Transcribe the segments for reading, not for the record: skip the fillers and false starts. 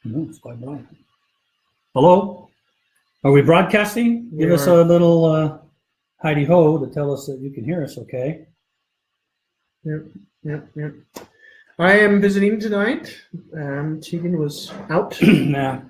No, it's quite bright. Hello? Are we broadcasting? Give us a little Heidi Ho to tell us that you can hear us okay. Yep. I am visiting tonight. Tegan was out. Nah.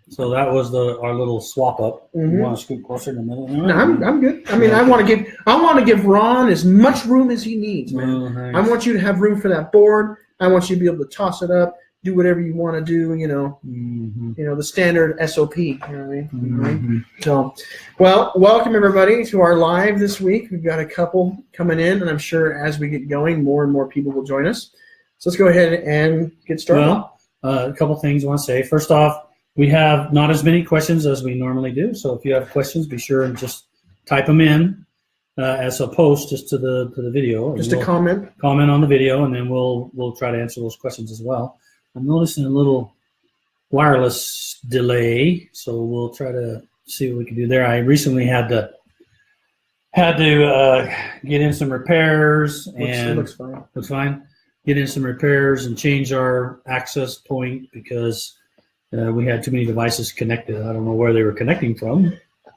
So that was our little swap up. Mm-hmm. You want to scoot closer in a minute? No, I'm good. I mean, I want to give Ron as much room as he needs, man. Oh, nice. I want you to have room for that board. I want you to be able to toss it up, do whatever you want to do. The standard SOP. You know what I mean? Mm-hmm. So, well, welcome everybody to our live this week. We've got a couple coming in, and I'm sure as we get going, more and more people will join us. So let's go ahead and get started. Well, a couple things I want to say. First off, we have not as many questions as we normally do. So if you have questions, be sure and just type them in as a post just to the video. Just a comment. Comment on the video, and then we'll try to answer those questions as well. I'm noticing a little wireless delay, so we'll try to see what we can do there. I recently had to get in some repairs, and it looks fine. Looks fine. Get in some repairs and change our access point because we had too many devices connected. I don't know where they were connecting from.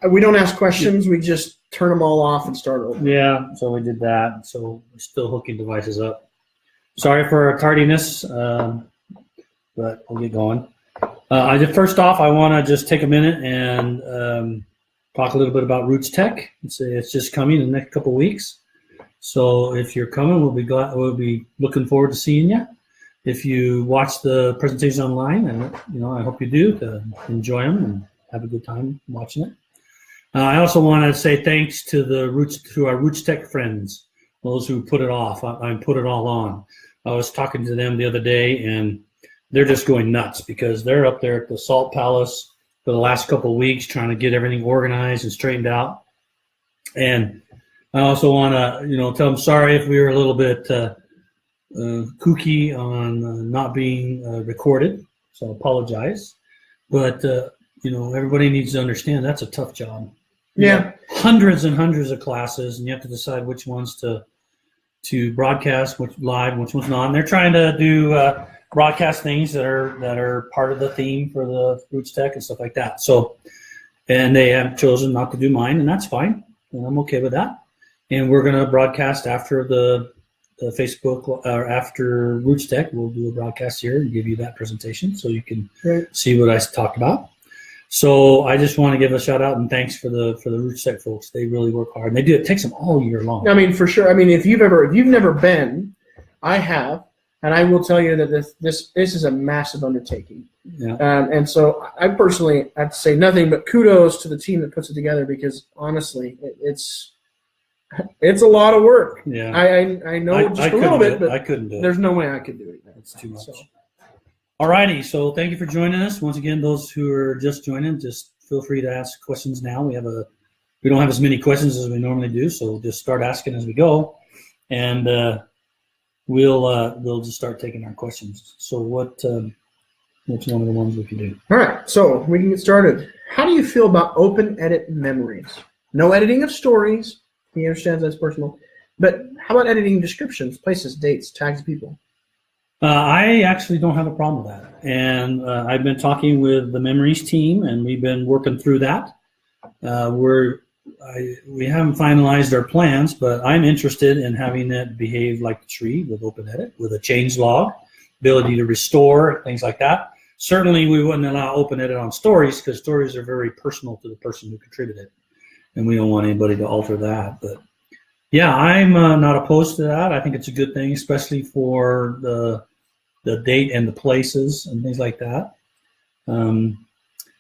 We don't ask questions. We just turn them all off and start over. Yeah, so we did that. So we're still hooking devices up. Sorry for our tardiness, but we'll get going. First off, I want to just take a minute and talk a little bit about Roots Tech. It's just coming in the next couple of weeks. So if you're coming, we'll be looking forward to seeing you. If you watch the presentation online, and I hope you do, to enjoy them and have a good time watching it. I also want to say thanks to our Roots Tech friends, those who put it off. I put it all on. I was talking to them the other day, and they're just going nuts because they're up there at the Salt Palace for the last couple of weeks trying to get everything organized and straightened out. And I also want to, tell them sorry if we were a little bit kooky on not being recorded, so I apologize. But everybody needs to understand that's a tough job. Yeah, hundreds and hundreds of classes, and you have to decide which ones to broadcast, which live, which ones not. And they're trying to do broadcast things that are part of the theme for the Roots Tech and stuff like that. So, and they have chosen not to do mine, and that's fine, and I'm okay with that. And we're going to broadcast after the Facebook or after Roots Tech. We'll do a broadcast here and give you that presentation so you can see what I talked about. So I just want to give a shout out and thanks for the Roots Tech folks. They really work hard, and they do. It takes them all year long. I mean, for sure. I mean, if you've never been, I have, and I will tell you that this is a massive undertaking. Yeah. And so I personally have to say nothing but kudos to the team that puts it together because honestly, it's a lot of work. Yeah. I know just a little bit, but I couldn't do it. There's no way I could do it. It's too much. All righty. So thank you for joining us. Once again, those who are just joining, just feel free to ask questions now. We don't have as many questions as we normally do, so just start asking as we go, and we'll just start taking our questions. So what's one of the ones we can do? All right. So we can get started. How do you feel about open edit memories? No editing of stories. He understands that's personal. But how about editing descriptions, places, dates, tags, people? I actually don't have a problem with that. And I've been talking with the memories team, and we've been working through that. We haven't finalized our plans, but I'm interested in having it behave like a tree with open edit, with a change log, ability to restore, things like that. Certainly, we wouldn't allow open edit on stories because stories are very personal to the person who contributed. And we don't want anybody to alter that. But yeah, I'm not opposed to that. I think it's a good thing, especially for the date and the places and things like that. And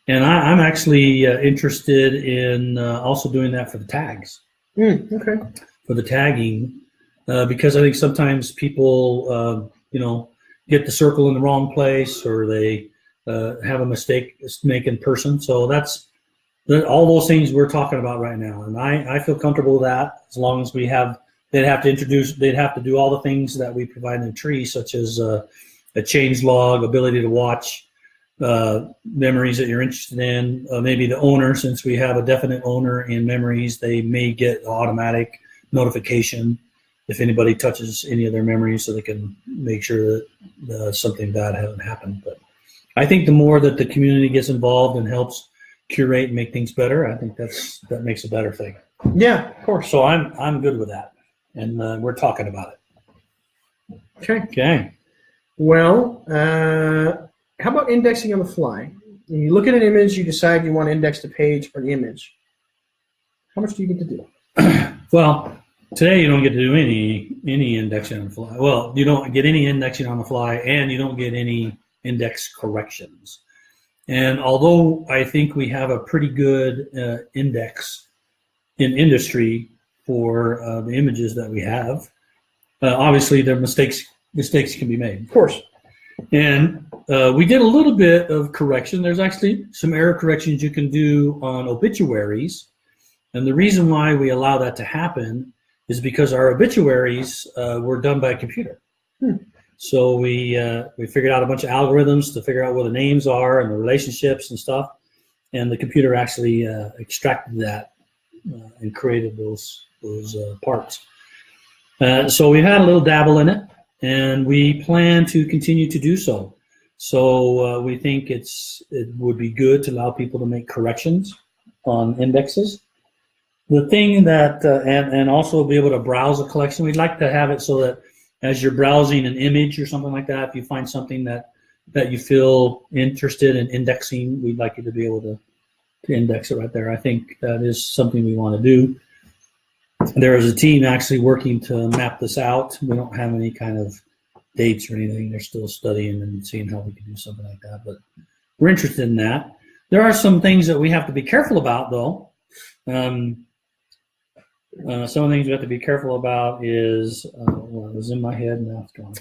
I'm actually interested in also doing that for the tags. Okay. For the tagging, because I think sometimes people, get the circle in the wrong place or they have a mistake in person. So that's all those things we're talking about right now, and I feel comfortable with that as long as they'd have to do all the things that we provide in the tree, such as a change log, ability to watch memories that you're interested in, maybe the owner, since we have a definite owner in memories, they may get automatic notification if anybody touches any of their memories so they can make sure that something bad hasn't happened. But I think the more that the community gets involved and helps curate and make things better, I think that makes a better thing. Yeah, of course. So I'm good with that, and we're talking about it. Okay. Well, how about indexing on the fly? You look at an image, you decide you want to index the page or the image. How much do you get to do? Well, today you don't get to do any indexing on the fly. Well, you don't get any indexing on the fly, and you don't get any index corrections. And although I think we have a pretty good index in industry for the images that we have, obviously there mistakes can be made. Of course. And we did a little bit of correction. There's actually some error corrections you can do on obituaries. And the reason why we allow that to happen is because our obituaries were done by a computer. So we figured out a bunch of algorithms to figure out where the names are and the relationships and stuff. And the computer actually extracted that and created those parts. So we've had a little dabble in it, and we plan to continue to do so. So we think it would be good to allow people to make corrections on indexes. The thing that, and also be able to browse a collection, we'd like to have it so that as you're browsing an image or something like that, if you find something that you feel interested in indexing, we'd like you to be able to index it right there. I think that is something we want to do. There is a team actually working to map this out. We don't have any kind of dates or anything. They're still studying and seeing how we can do something like that, but we're interested in that. There are some things that we have to be careful about, though. Some of the things we have to be careful about is, well, it was in my head, now it's gone.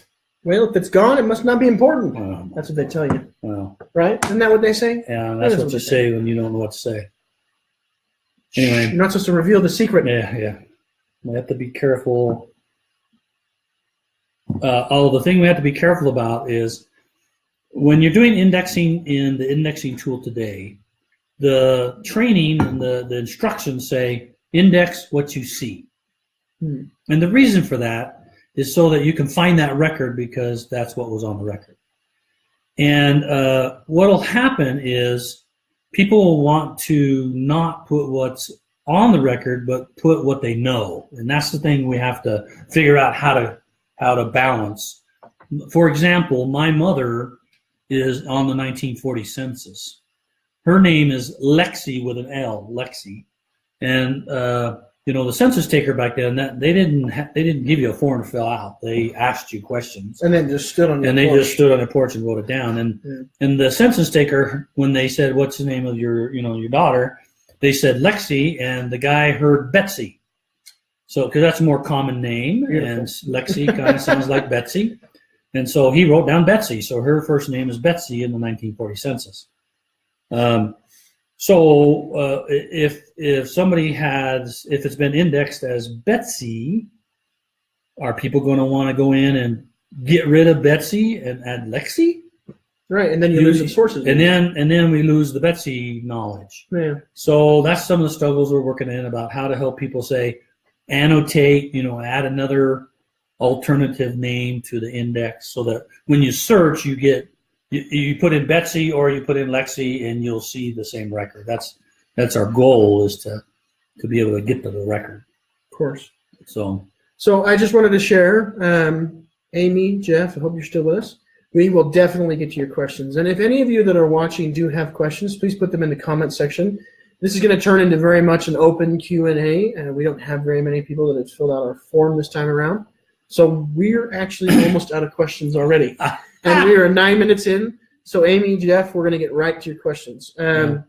Well, if it's gone, it must not be important. That's what they tell you. Well, right? Isn't that what they say? Yeah, that's what you say when you don't know what to say. Anyway. You're not supposed to reveal the secret. Yeah. We have to be careful. The thing we have to be careful about is when you're doing indexing in the indexing tool today, the training and the instructions say, index what you see. And the reason for that is so that you can find that record because that's what was on the record. And what will happen is people will want to not put what's on the record, but put what they know. And that's the thing we have to figure out how to balance. For example, my mother is on the 1940 census. Her name is Lexi with an L, Lexi. And the census taker back then, they didn't give you a form to fill out. They asked you questions, and then just stood on the porch. Just stood on the porch and wrote it down. And the census taker, when they said, "What's the name of your daughter?" they said Lexi, and the guy heard Betsy. So because that's a more common name, Beautiful. And Lexi kind of sounds like Betsy, and so he wrote down Betsy. So her first name is Betsy in the 1940 census. So if somebody if it's been indexed as Betsy, are people going to want to go in and get rid of Betsy and add Lexi? Right, and then you lose the sources. And then we lose the Betsy knowledge. Yeah. So that's some of the struggles we're working in about how to help people say, annotate, add another alternative name to the index so that when you search, you get you put in Betsy or you put in Lexi and you'll see the same record. That's our goal, is to be able to get to the record. Of course. So I just wanted to share, Amy, Jeff, I hope you're still with us. We will definitely get to your questions. And if any of you that are watching do have questions, please put them in the comment section. This is going to turn into very much an open Q&A, and we don't have very many people that have filled out our form this time around. So we're actually almost out of questions already. And we are 9 minutes in. So Amy, Jeff, we're going to get right to your questions. The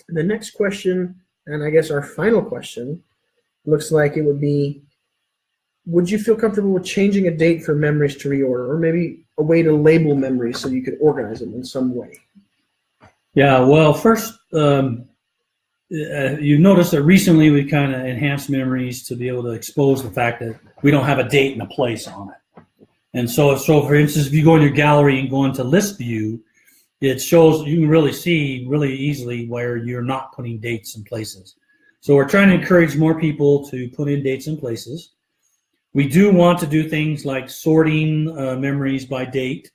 next question, and I guess our final question, looks like it would be, would you feel comfortable with changing a date for memories to reorder, or maybe a way to label memories so you could organize them in some way? Yeah, well, first, you've noticed that recently we kind of enhanced memories to be able to expose the fact that we don't have a date and a place on it. And so for instance, if you go in your gallery and go into list view, it shows, you can really see really easily where you're not putting dates and places. So we're trying to encourage more people to put in dates and places. We do want to do things like sorting memories by date.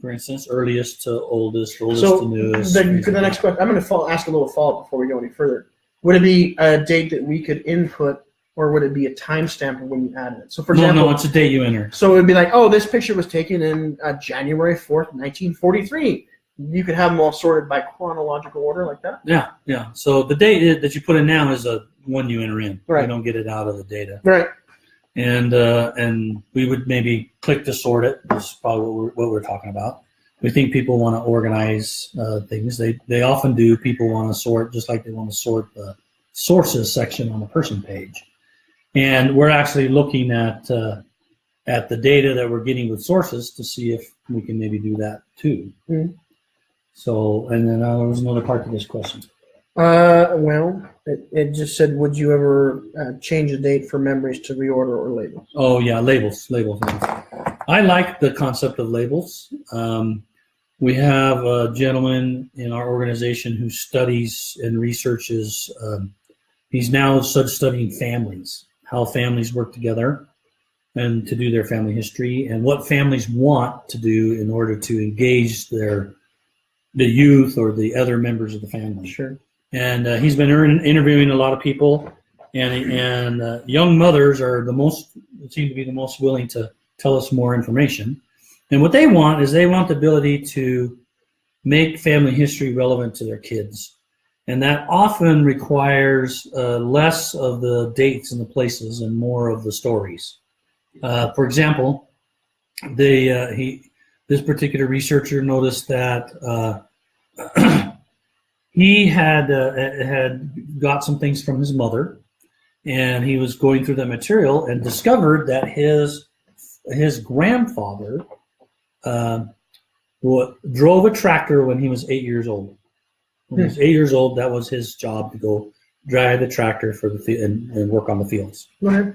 for instance, earliest to oldest, oldest So to newest. the next question, I'm going to ask a little follow-up before we go any further. Would it be a date that we could input, or would it be a timestamp of when you added it? So, for example, no, it's a date you enter. So it would be like, oh, this picture was taken in January 4th, 1943. You could have them all sorted by chronological order like that? Yeah. So the date that you put in now is a one you enter in. Right. You don't get it out of the data. Right. And we would maybe click to sort it. This is probably what we're talking about. We think people want to organize things. They often do. People want to sort just like they want to sort the sources section on the person page. And we're actually looking at the data that we're getting with sources to see if we can maybe do that too. Mm-hmm. So, and then there was another part to this question. Well, it just said, would you ever change a date for memories to reorder or labels? Oh yeah, labels. I like the concept of labels. We have a gentleman in our organization who studies and researches. He's now studying families, how families work together, and to do their family history, and what families want to do in order to engage the youth or the other members of the family. Sure. And he's been interviewing a lot of people, and young mothers seem to be the most willing to tell us more information. And what they want is they want the ability to make family history relevant to their kids. And that often requires less of the dates and the places and more of the stories. For example, this particular researcher noticed that he had got some things from his mother, and he was going through the material and discovered that his grandfather drove a tractor when he was 8 years old. When he was 8 years old, that was his job, to go drive the tractor for and work on the fields. Okay.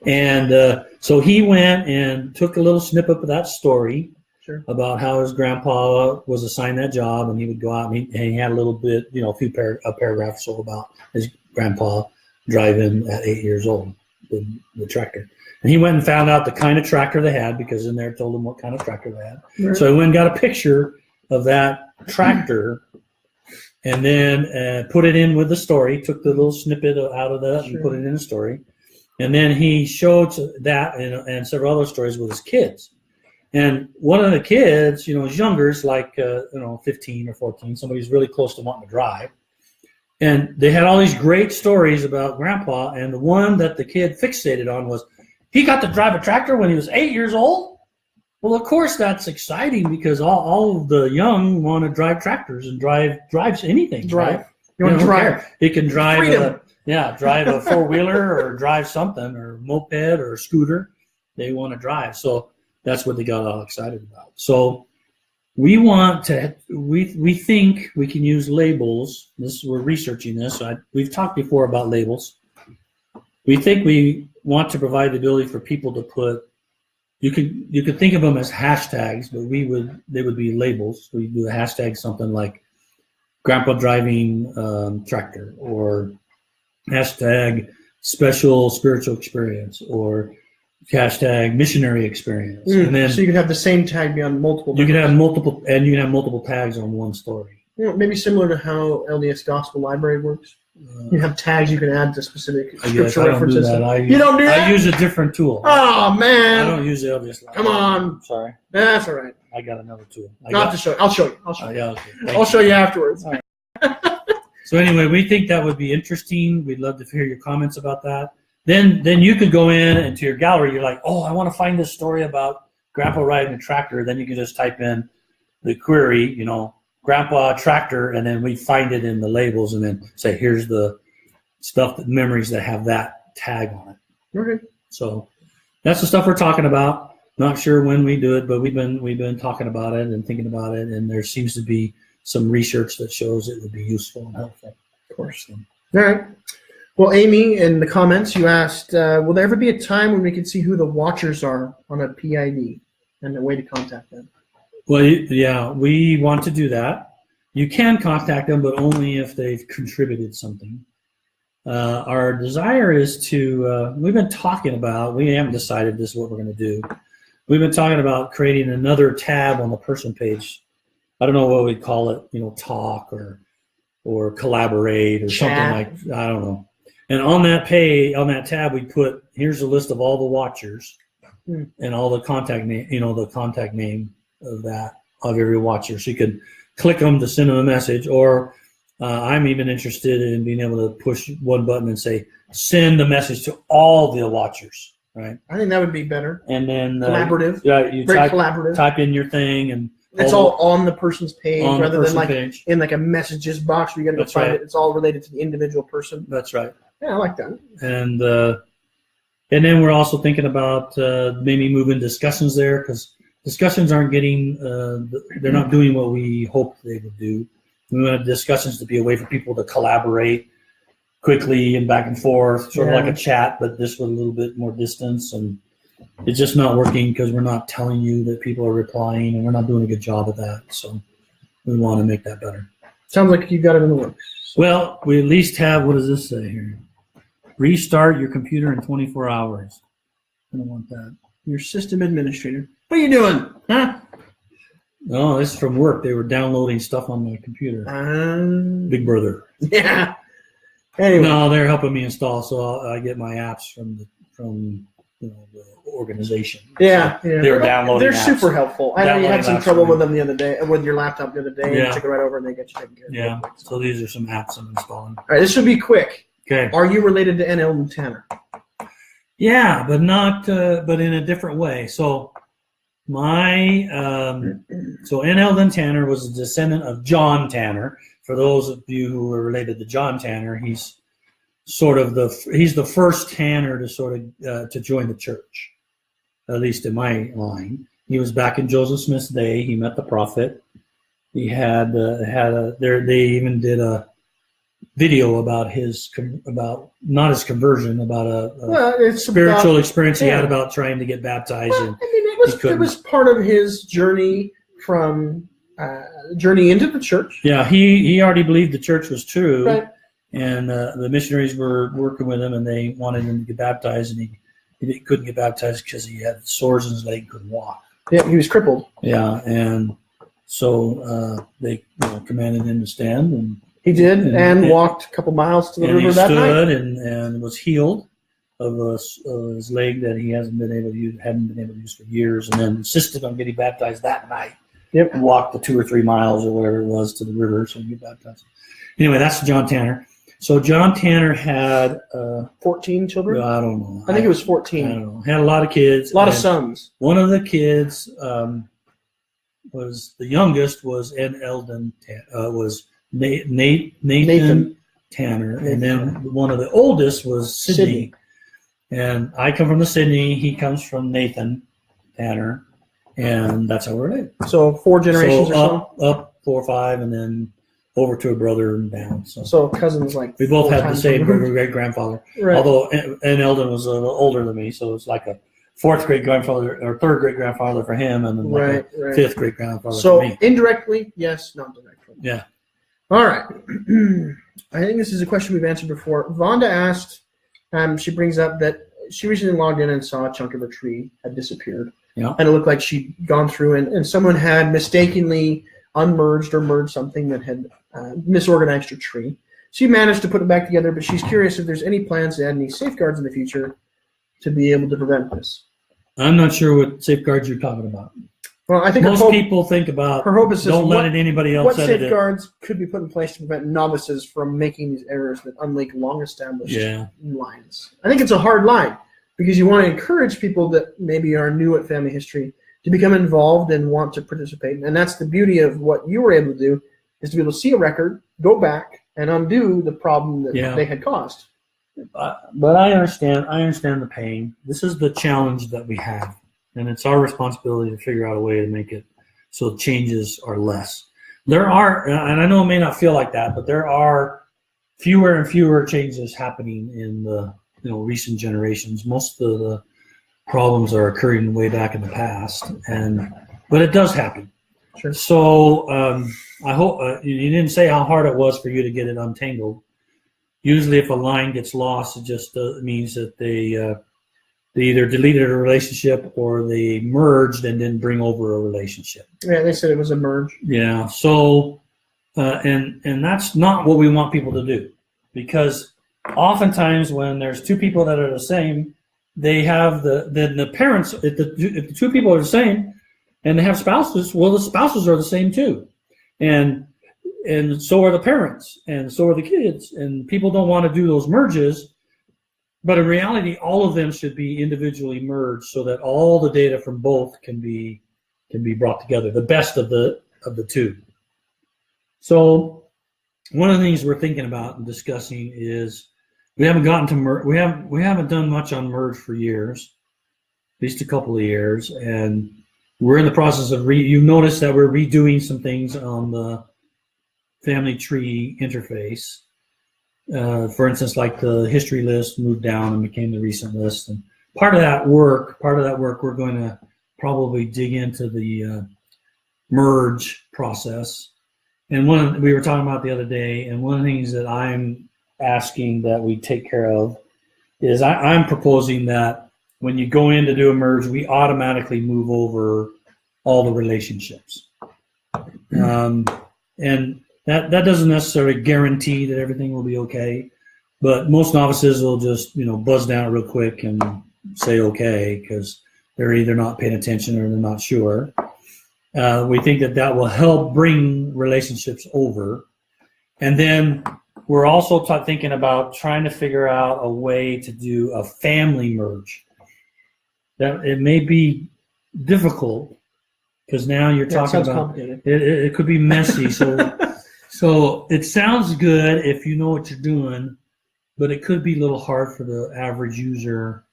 And so he went and took a little snippet of that story. Sure. About how his grandpa was assigned that job, and he would go out and he had a little bit, a paragraph or so about his grandpa driving at 8 years old the tractor. And he went and found out the kind of tractor they had, because in there it told him what kind of tractor they had. Right. So he went and got a picture of that tractor, and then put it in with the story, took the little snippet out of that. Sure. And put it in the story. And then he showed that and several other stories with his kids. And one of the kids, is younger, is like, 15 or 14, somebody who's really close to wanting to drive. And they had all these great stories about Grandpa, and the one that the kid fixated on was, he got to drive a tractor when he was 8 years old? Well, of course, that's exciting, because all of the young want to drive tractors and drives anything. Drive. You want to drive. He can drive drive a four-wheeler or drive something, or moped or scooter. They want to drive. So that's what they got all excited about. So we think we can use labels. We're researching this. We've talked before about labels. We think we want to provide the ability for people to put, you could think of them as hashtags, but they would be labels. We do a hashtag something like Grandpa driving tractor, or hashtag special spiritual experience, or hashtag missionary experience. And then, so you can have the same tag be on multiple. You can have multiple tags on one story. Maybe similar to how LDS Gospel Library works. You have tags you can add to specific scripture references. You don't do that? I use a different tool. Oh, man. I don't use the LDS Library. Come on. Sorry. That's all right. I got another tool. To show you. I'll show you. Yeah, okay. I'll show you afterwards. All right. So anyway, we think that would be interesting. We'd love to hear your comments about that. Then you could go into your gallery. You're like, oh, I want to find this story about Grandpa riding a tractor. Then you can just type in the query, Grandpa tractor, and then we find it in the labels, and then say, here's the memories that have that tag on it. Okay. So that's the stuff we're talking about. Not sure when we do it, but we've been talking about it and thinking about it, and there seems to be some research that shows it would be useful and helpful. Of course. So. All right. Well, Amy, in the comments, you asked, will there ever be a time when we can see who the watchers are on a PID and a way to contact them? Well, yeah, we want to do that. You can contact them, but only if they've contributed something. Our desire is to, we've been talking about, we haven't decided this is what we're going to do, we've been talking about creating another tab on the person page. I don't know what we'd call it, talk or collaborate or Chat. something like, I don't know. And on that tab, we put, here's a list of all the watchers and all the contact name, the contact name of every watcher. So you could click them to send them a message, or I'm even interested in being able to push one button and say, send the message to all the watchers, right? I think that would be better. And then collaborative. You collaborative. Type in your thing, and it's all on the person's page rather than like page. in like a messages box where you got to go find it. It's all related to the individual person. That's right. Yeah, I like that. And then we're also thinking about maybe moving discussions there, because discussions aren't getting they're not doing what we hoped they would do. We want discussions to be a way for people to collaborate quickly and back and forth, sort of like a chat, but just with a little bit more distance. And it's just not working because we're not telling you that people are replying, and we're not doing a good job of that. So we want to make that better. Sounds like you've got it in the works. Well, we at least have, what does this say here? Restart your computer in 24 hours. I don't want that. Your system administrator. What are you doing? Huh? No, this is from work. They were downloading stuff on my computer. Big brother. Yeah. Anyway. No, they're helping me install, so I get my apps from the organization. Yeah, so They were downloading. They're super helpful. I know you had some trouble with them the other day, with your laptop the other day. Yeah. You took it right over and they got you taken care of. Yeah. So these are some apps I'm installing. All right, this should be quick. Okay. Are you related to N. Eldon Tanner? Yeah, but not, but in a different way. So N. Eldon Tanner was a descendant of John Tanner. For those of you who are related to John Tanner, he's the first Tanner to join the church, at least in my line. He was back in Joseph Smith's day. He met the prophet. He had they even did a video about not his conversion, about a spiritual experience he had about trying to get baptized. Well, it was part of his journey from journey into the church. Yeah, he already believed the church was true, right. And the missionaries were working with him, and they wanted him to get baptized, and he couldn't get baptized because he had sores in his leg, and couldn't walk. Yeah, he was crippled. Yeah, and so they commanded him to stand, and he did, and walked a couple miles to the river that night. And he stood and was healed of his leg that he hadn't been able to use for years, and then insisted on getting baptized that night. Yep. And walked the 2 or 3 miles or whatever it was to the river so he could get baptized. Anyway, that's John Tanner. So John Tanner had 14 children? I don't know. I think it was 14. I don't know. Had a lot of kids. A lot of sons. One of the kids was the youngest was N. Eldon was Nathan Tanner, and then one of the oldest was Sydney. And I come from the Sydney. He comes from Nathan Tanner, and that's how we're related. So 4 generations or so? Up 4 or 5, and then over to a brother and down. So cousins like we both had the same great grandfather. Right. Although N. Eldon was a little older than me, so it's like a 4th great grandfather or 3rd great grandfather for him, and then like a 5th great grandfather for me. So indirectly, yes, not directly. Yeah. All right. I think this is a question we've answered before. Vonda asked, she brings up that she recently logged in and saw a chunk of her tree had disappeared. Yeah. And it looked like she'd gone through and someone had mistakenly unmerged or merged something that had misorganized her tree. She managed to put it back together, but she's curious if there's any plans to add any safeguards in the future to be able to prevent this. I'm not sure what safeguards you're talking about. Well, I think most people think about her hope is don't let anybody else what edit safeguards could be put in place to prevent novices from making these errors that unlike long-established lines. I think it's a hard line because you want to encourage people that maybe are new at family history to become involved and want to participate. And that's the beauty of what you were able to do, is to be able to see a record, go back, and undo the problem that they had caused. But I understand the pain. This is the challenge that we have, and it's our responsibility to figure out a way to make it so changes are less. There are, and I know it may not feel like that, but there are fewer and fewer changes happening in the recent generations. Most of the problems are occurring way back in the past, but it does happen. Sure. So I hope you didn't say how hard it was for you to get it untangled. Usually, if a line gets lost, it just means that they they either deleted a relationship or they merged and didn't bring over a relationship. Yeah, they said it was a merge. Yeah. So, and that's not what we want people to do, because oftentimes when there's two people that are the same, they have the parents. If the two people are the same, and they have spouses, well, the spouses are the same too, and so are the parents, and so are the kids, and people don't want to do those merges. But in reality, all of them should be individually merged so that all the data from both can be brought together, the best of the two. So one of the things we're thinking about and discussing is we haven't gotten to we haven't done much on merge for years, at least a couple of years, and we're in the process of you notice that we're redoing some things on the family tree interface. For instance, like the history list moved down and became the recent list, and part of that work, we're going to probably dig into the merge process. And we were talking about the other day, and one of the things that I'm asking that we take care of is I'm proposing that when you go in to do a merge, we automatically move over all the relationships, and that doesn't necessarily guarantee that everything will be okay, but most novices will just buzz down real quick and say okay because they're either not paying attention or they're not sure. We think that will help bring relationships over, and then we're also thinking about trying to figure out a way to do a family merge. That it may be difficult because now you're talking about it could be messy. So it sounds good if you know what you're doing, but it could be a little hard for the average user,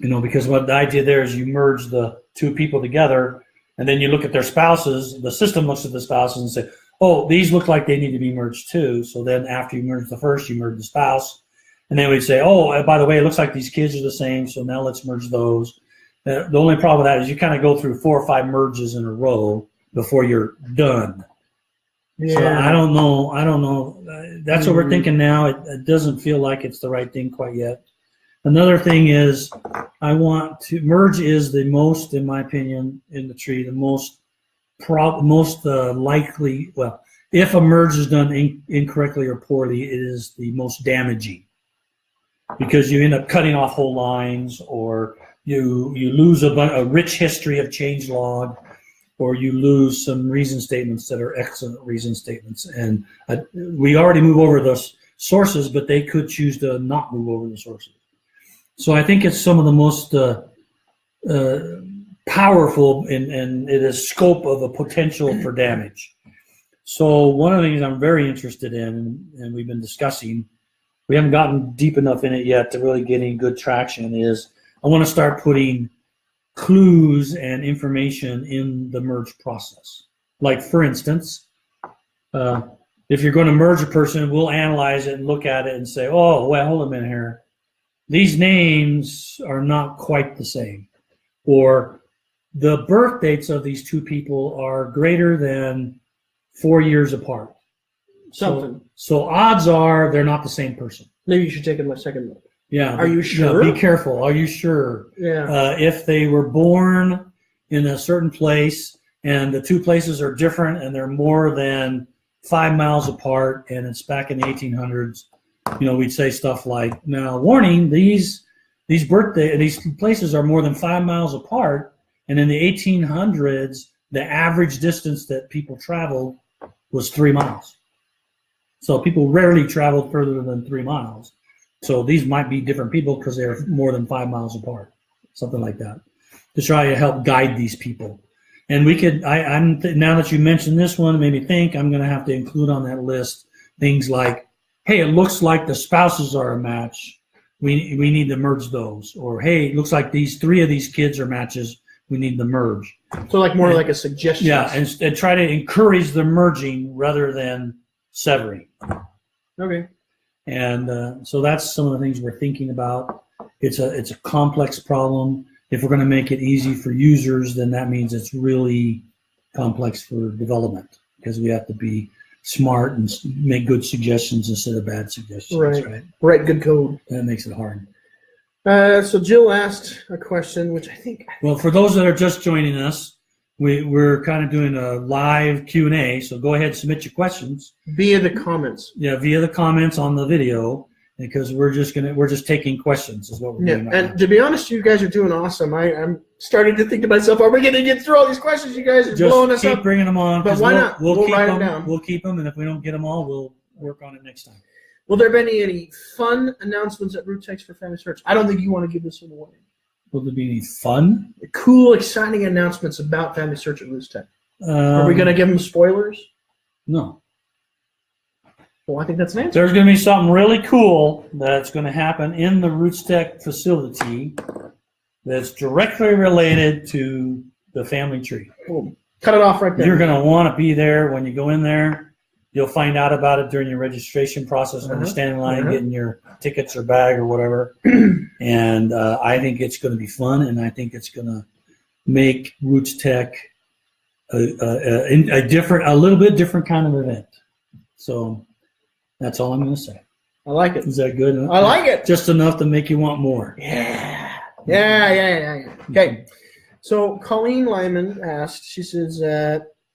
because what the idea there is you merge the two people together, and then you look at their spouses. The system looks at the spouses and say, oh, these look like they need to be merged too. So then after you merge the first, you merge the spouse. And then we'd say, oh, by the way, it looks like these kids are the same, so now let's merge those. The only problem with that is you kind of go through 4 or 5 merges in a row before you're done. Yeah. So I don't know. That's what we're thinking now. It doesn't feel like it's the right thing quite yet. Another thing is merge is the most, in my opinion, in the tree, the most likely, well, if a merge is done incorrectly or poorly, it is the most damaging, because you end up cutting off whole lines, or you lose a rich history of change log, or you lose some reason statements that are excellent reason statements. And we already move over those sources, but they could choose to not move over the sources. So I think it's some of the most powerful in the scope of a potential for damage. So one of the things I'm very interested in, and we've been discussing, we haven't gotten deep enough in it yet to really get any good traction, is I want to start putting clues and information in the merge process. Like, for instance, if you're going to merge a person, we'll analyze it and look at it and say, oh, well, hold a minute here. These names are not quite the same. Or the birth dates of these two people are greater than 4 years apart. So odds are they're not the same person. Maybe you should take a second look. Yeah. Are you sure? Yeah, be careful. Are you sure? Yeah. If they were born in a certain place and the two places are different and they're more than 5 miles apart, and it's back in the 1800s, we'd say stuff like, now, warning, these places are more than 5 miles apart, and in the 1800s, the average distance that people traveled was 3 miles. So people rarely traveled further than 3 miles. So these might be different people because they're more than 5 miles apart, something like that, to try to help guide these people. And we could, now that you mentioned this one, it made me think I'm going to have to include on that list things like, hey, it looks like the spouses are a match. We need to merge those. Or, hey, it looks like 3 of these kids are matches. We need to merge. So like a suggestion. Yeah, and try to encourage the merging rather than severing. Okay. And so that's some of the things we're thinking about. It's a complex problem. If we're going to make it easy for users, then that means it's really complex for development, because we have to be smart and make good suggestions instead of bad suggestions. Right. Write good code. That makes it hard. So Jill asked a question, which I think. Well, for those that are just joining us, we're kind of doing a live Q&A. So go ahead and submit your questions Via the comments. Yeah, via the comments on the video, because we're just taking questions is what we're doing. Right And now. to be honest, you guys are doing awesome. I'm starting to think to myself, are we going to get through all these questions? You guys are blowing us Just keep up. bringing them on. But why not? We'll keep write them down. We'll keep them, and if we don't get them all, we'll work on it next time. Will there be any fun announcements at Root Text for FamilySearch? I don't think you want to give this one away. Will there be any fun? Cool, exciting announcements about FamilySearch at Root Text. Are we going to give them spoilers? No. Well, I think that's an answer. There's going to be something really cool that's going to happen in the Roots Tech facility that's directly related to the family tree. Cool. Cut it off right there. You're going to want to be there when you go in there. You'll find out about it during your registration process when you stand in line getting your tickets or bag or whatever. And I think it's going to be fun, and I think it's going to make Roots Tech a little bit different kind of event. So that's all I'm going to say. I like it. Is that good? I like it. Just enough to make you want more. Yeah. Okay. So Colleen Lyman asked, she says,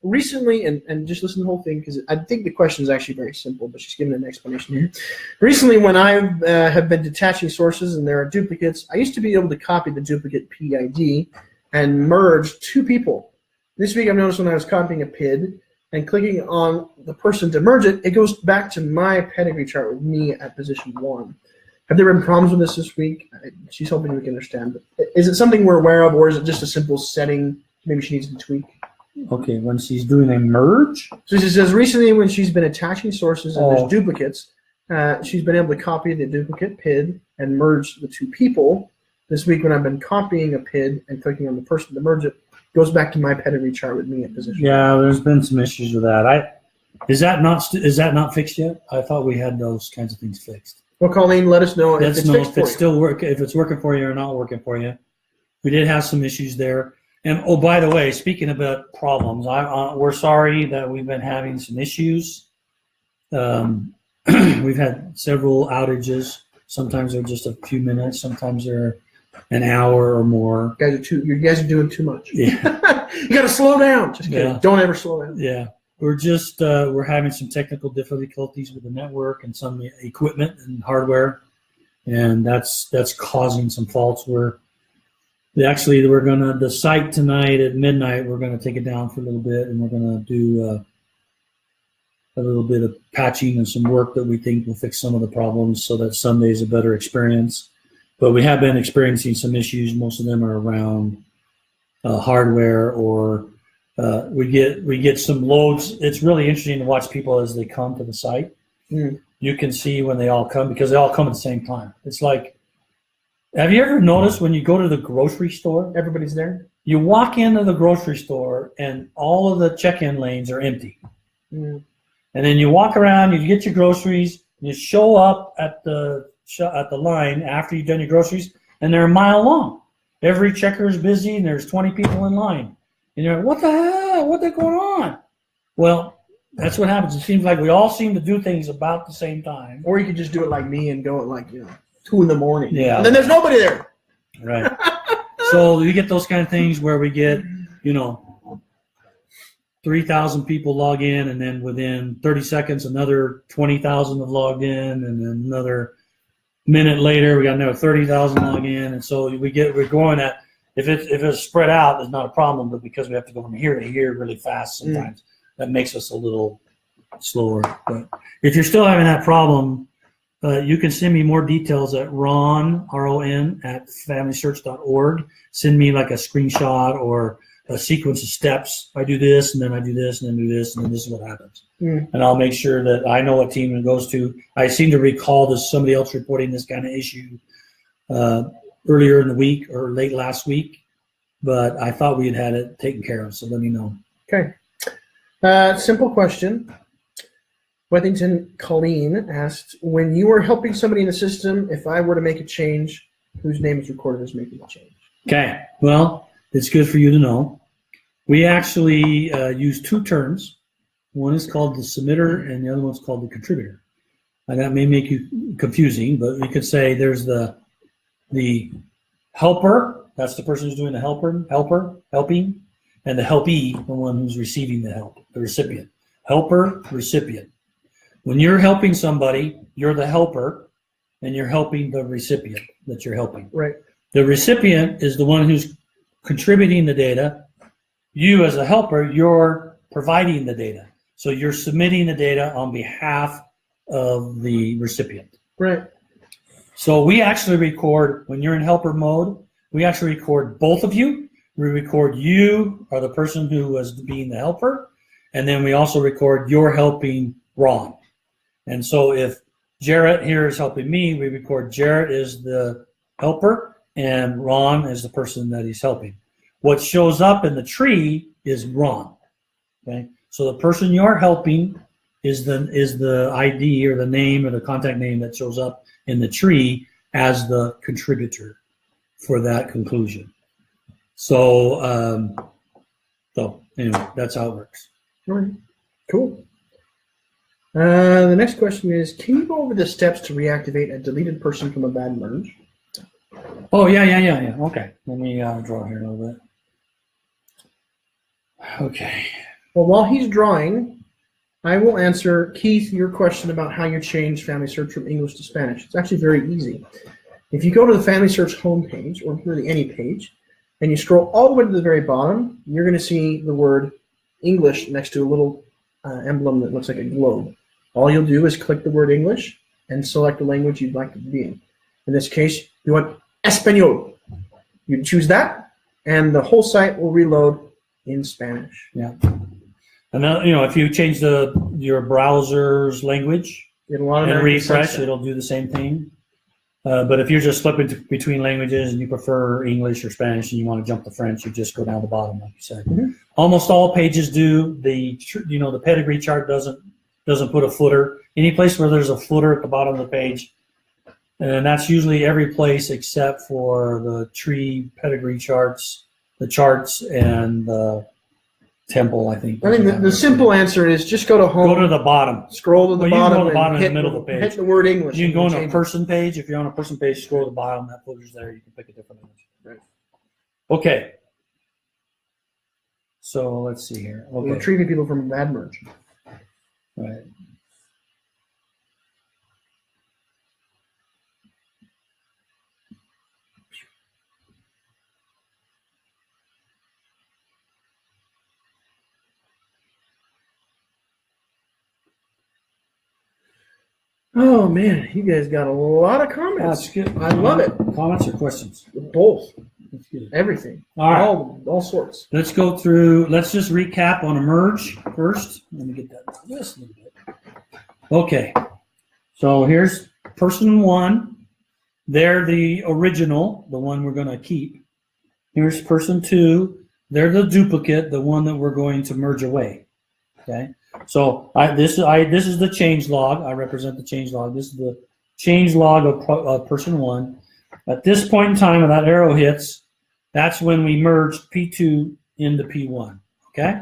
recently, and just listen to the whole thing because I think the question is actually very simple, but she's giving an explanation here. Recently, when I have been detaching sources and there are duplicates, I used to be able to copy the duplicate PID and merge two people. This week, I've noticed when I was copying a PID and clicking on the person to merge it, it goes back to my pedigree chart with me at position 1. Have there been problems with this week? She's hoping we can understand. But is it something we're aware of, or is it just a simple setting maybe she needs to tweak? Okay, when she's doing a merge? So she says recently when she's been attaching sources and there's duplicates, she's been able to copy the duplicate PID and merge the two people. This week when I've been copying a PID and clicking on the person to merge it, goes back to my pedigree chart with me at position. Yeah, there's been some issues with that. Is that not fixed yet? I thought we had those kinds of things fixed. Well, Colleen, let us know if it's fixed if it's working for you or not working for you. We did have some issues there. And by the way, speaking about problems, we're sorry that we've been having some issues. We've had several outages. Sometimes they're just a few minutes. Sometimes they're an hour or more. You guys are doing too much. Yeah. You got to slow down. Just kidding. Yeah. Don't ever slow down. Yeah. We're having some technical difficulties with the network and some equipment and hardware, and that's causing some faults. The site tonight at midnight, we're gonna take it down for a little bit, and we're gonna do a little bit of patching and some work that we think will fix some of the problems so that Sunday is a better experience. But we have been experiencing some issues. Most of them are around hardware, or we get some loads. It's really interesting to watch people as they come to the site. You can see when they all come, because they all come at the same time. It's like, have you ever noticed when you go to the grocery store, everybody's there? You walk into the grocery store and all of the check-in lanes are empty. And then you walk around, you get your groceries, you show up at the line after you've done your groceries, and they're a mile long. Every checker is busy, and there's 20 people in line. And you're like, what the hell? What's going on? Well, that's what happens. It seems like we all seem to do things about the same time. Or you could just do it like me and go at 2 in the morning. Yeah. And then there's nobody there. Right. So you get those kind of things where we get, 3,000 people log in, and then within 30 seconds, another 20,000 have logged in, and then another minute later, we got another 30,000 log in. And so we're going at, if it's spread out, it's not a problem, but because we have to go from here to here really fast sometimes, that makes us a little slower. But if you're still having that problem, you can send me more details at ron, R-O-N, at FamilySearch.org. Send me like a screenshot or a sequence of steps. I do this, and then I do this, and then do this, and then this is what happens. And I'll make sure that I know what team it goes to. I seem to recall there's somebody else reporting this kind of issue earlier in the week or late last week, but I thought we had it taken care of, so let me know. Okay. Simple question. Wethington Colleen asked, when you were helping somebody in the system, if I were to make a change, whose name is recorded as making the change? Okay. Well, it's good for you to know. We actually use two terms. One is called the submitter, and the other one's called the contributor. And that may make you confusing, but we could say there's the the helper, that's the person who's doing the helping, and the helpee, the one who's receiving the help, the recipient. Helper, recipient. When you're helping somebody, you're the helper, and you're helping the recipient that you're helping. Right. The recipient is the one who's contributing the data. You, as a helper, you're providing the data. So you're submitting the data on behalf of the recipient. Right. So we actually record, when you're in helper mode, we actually record both of you. We record you are the person who was being the helper, and then we also record you're helping Ron. And so if Jarrett here is helping me, we record Jarrett is the helper and Ron is the person that he's helping. What shows up in the tree is Ron. Okay, so the person you're helping is the ID or the name or the contact name that shows up in the tree as the contributor for that conclusion. So, anyway, that's how it works. All right. Cool. The next question is, can you go over the steps to reactivate a deleted person from a bad merge? Oh, yeah. Okay. Let me draw here a little bit. Okay. Well, while he's drawing, I will answer, Keith, your question about how you change FamilySearch from English to Spanish. It's actually very easy. If you go to the FamilySearch homepage, or really any page, and you scroll all the way to the very bottom, you're going to see the word English next to a little emblem that looks like a globe. All you'll do is click the word English and select the language you'd like to be in. In this case, you want Español. You choose that, and the whole site will reload in Spanish. Yeah. And then, if you change your browser's language and refresh, it'll do the same thing. But if you're just flipping between languages and you prefer English or Spanish and you want to jump to French, you just go down the bottom, like you said. Mm-hmm. Almost all pages do. The pedigree chart doesn't put a footer. Any place where there's a footer at the bottom of the page, and that's usually every place except for the tree pedigree charts, the charts, and the temple, I think. I think the simple answer is just go to home. Go to the bottom. Scroll to the bottom. You can go to the bottom in the middle of the page. Hit the word English. You can go on a person page. If you're on a person page, scroll to the bottom. That footer's there. You can pick a different image. Right. Okay. So let's see here. Okay. Retrieving people from a bad merge. Right. Oh man, you guys got a lot of comments. That's good. I love it. Comments or questions? Both. That's good. Everything. All right. All sorts. Let's go through. Let's just recap on Unmerge first. Let me get that just a little bit. Okay. So here's person one. They're the original, the one we're going to keep. Here's person two. They're the duplicate, the one that we're going to merge away. Okay. So this is the change log. I represent the change log. This is the change log of person one. At this point in time, when that arrow hits, that's when we merged P2 into P1. Okay.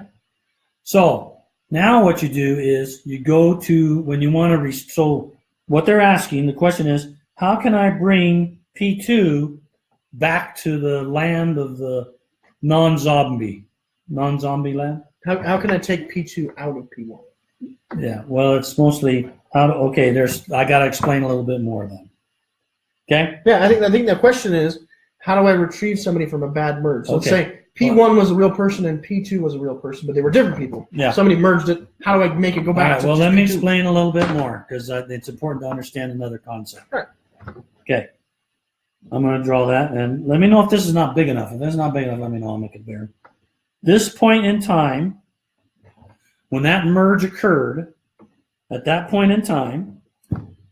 So now what you do is you go to when you want to. So what they're asking, the question is, how can I bring P2 back to the land of the non-zombie land? How can I take P2 out of P1? Yeah, well, it's mostly I got to explain a little bit more then. Okay? Yeah, I think the question is, how do I retrieve somebody from a bad merge? So let's say P1 was a real person and P2 was a real person, but they were different people. Yeah. Somebody merged it. How do I make it go back? All right, well, let me explain a little bit more because it's important to understand another concept. All right. Okay. I'm going to draw that, and let me know if this is not big enough. If it's not big enough, let me know. I'll make it bigger. This point in time, when that merge occurred, at that point in time,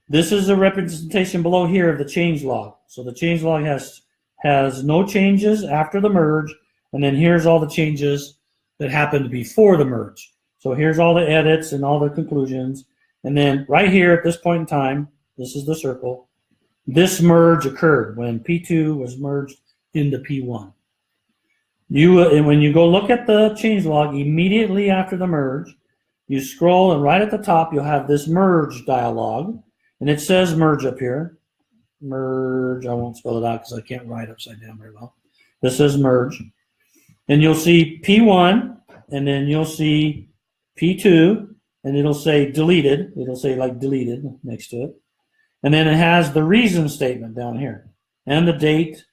this is a representation below here of the change log. So the change log has no changes after the merge, and then here's all the changes that happened before the merge. So here's all the edits and all the conclusions, and then right here at this point in time, this is the circle, this merge occurred when P2 was merged into P1. And when you go look at the change log immediately after the merge, you scroll and right at the top you'll have this merge dialog, and it says merge up here. merge. I won't spell it out because I can't write upside down very well. This says merge. And you'll see P1, and then you'll see P2, and it'll say deleted. It'll say like deleted next to it. And then it has the reason statement down here, and the date,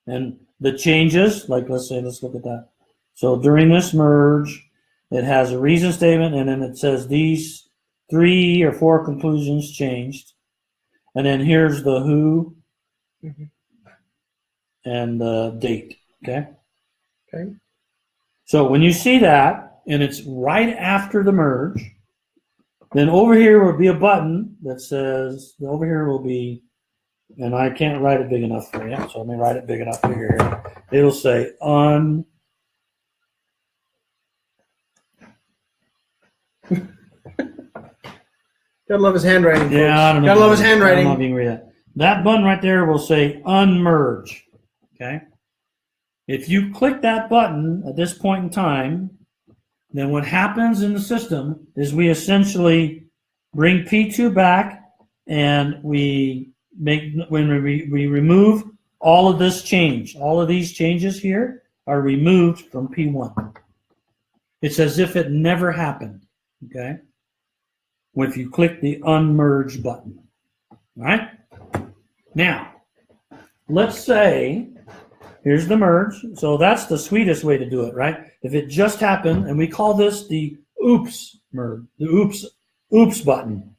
and the changes. Like, let's look at that. So during this merge, it has a reason statement, and then it says these 3 or 4 conclusions changed. And then here's the who and the date, okay? Okay. So when you see that, and it's right after the merge, then over here will be a button that says, over here will be, and I can't write it big enough for you, so let me write it big enough for you here. It'll say Gotta love his handwriting, folks. Yeah, I don't know. Gotta love his handwriting. I don't know if you can read that. That button right there will say Unmerge. Okay? If you click that button at this point in time, then what happens in the system is we essentially bring P2 back, and we remove all of this change. All of these changes here are removed from P1. It's as if it never happened. Okay? If you click the Unmerge button. All right? Now, let's say, here's the merge. So that's the sweetest way to do it, right? If it just happened, and we call this the oops merge, the oops button.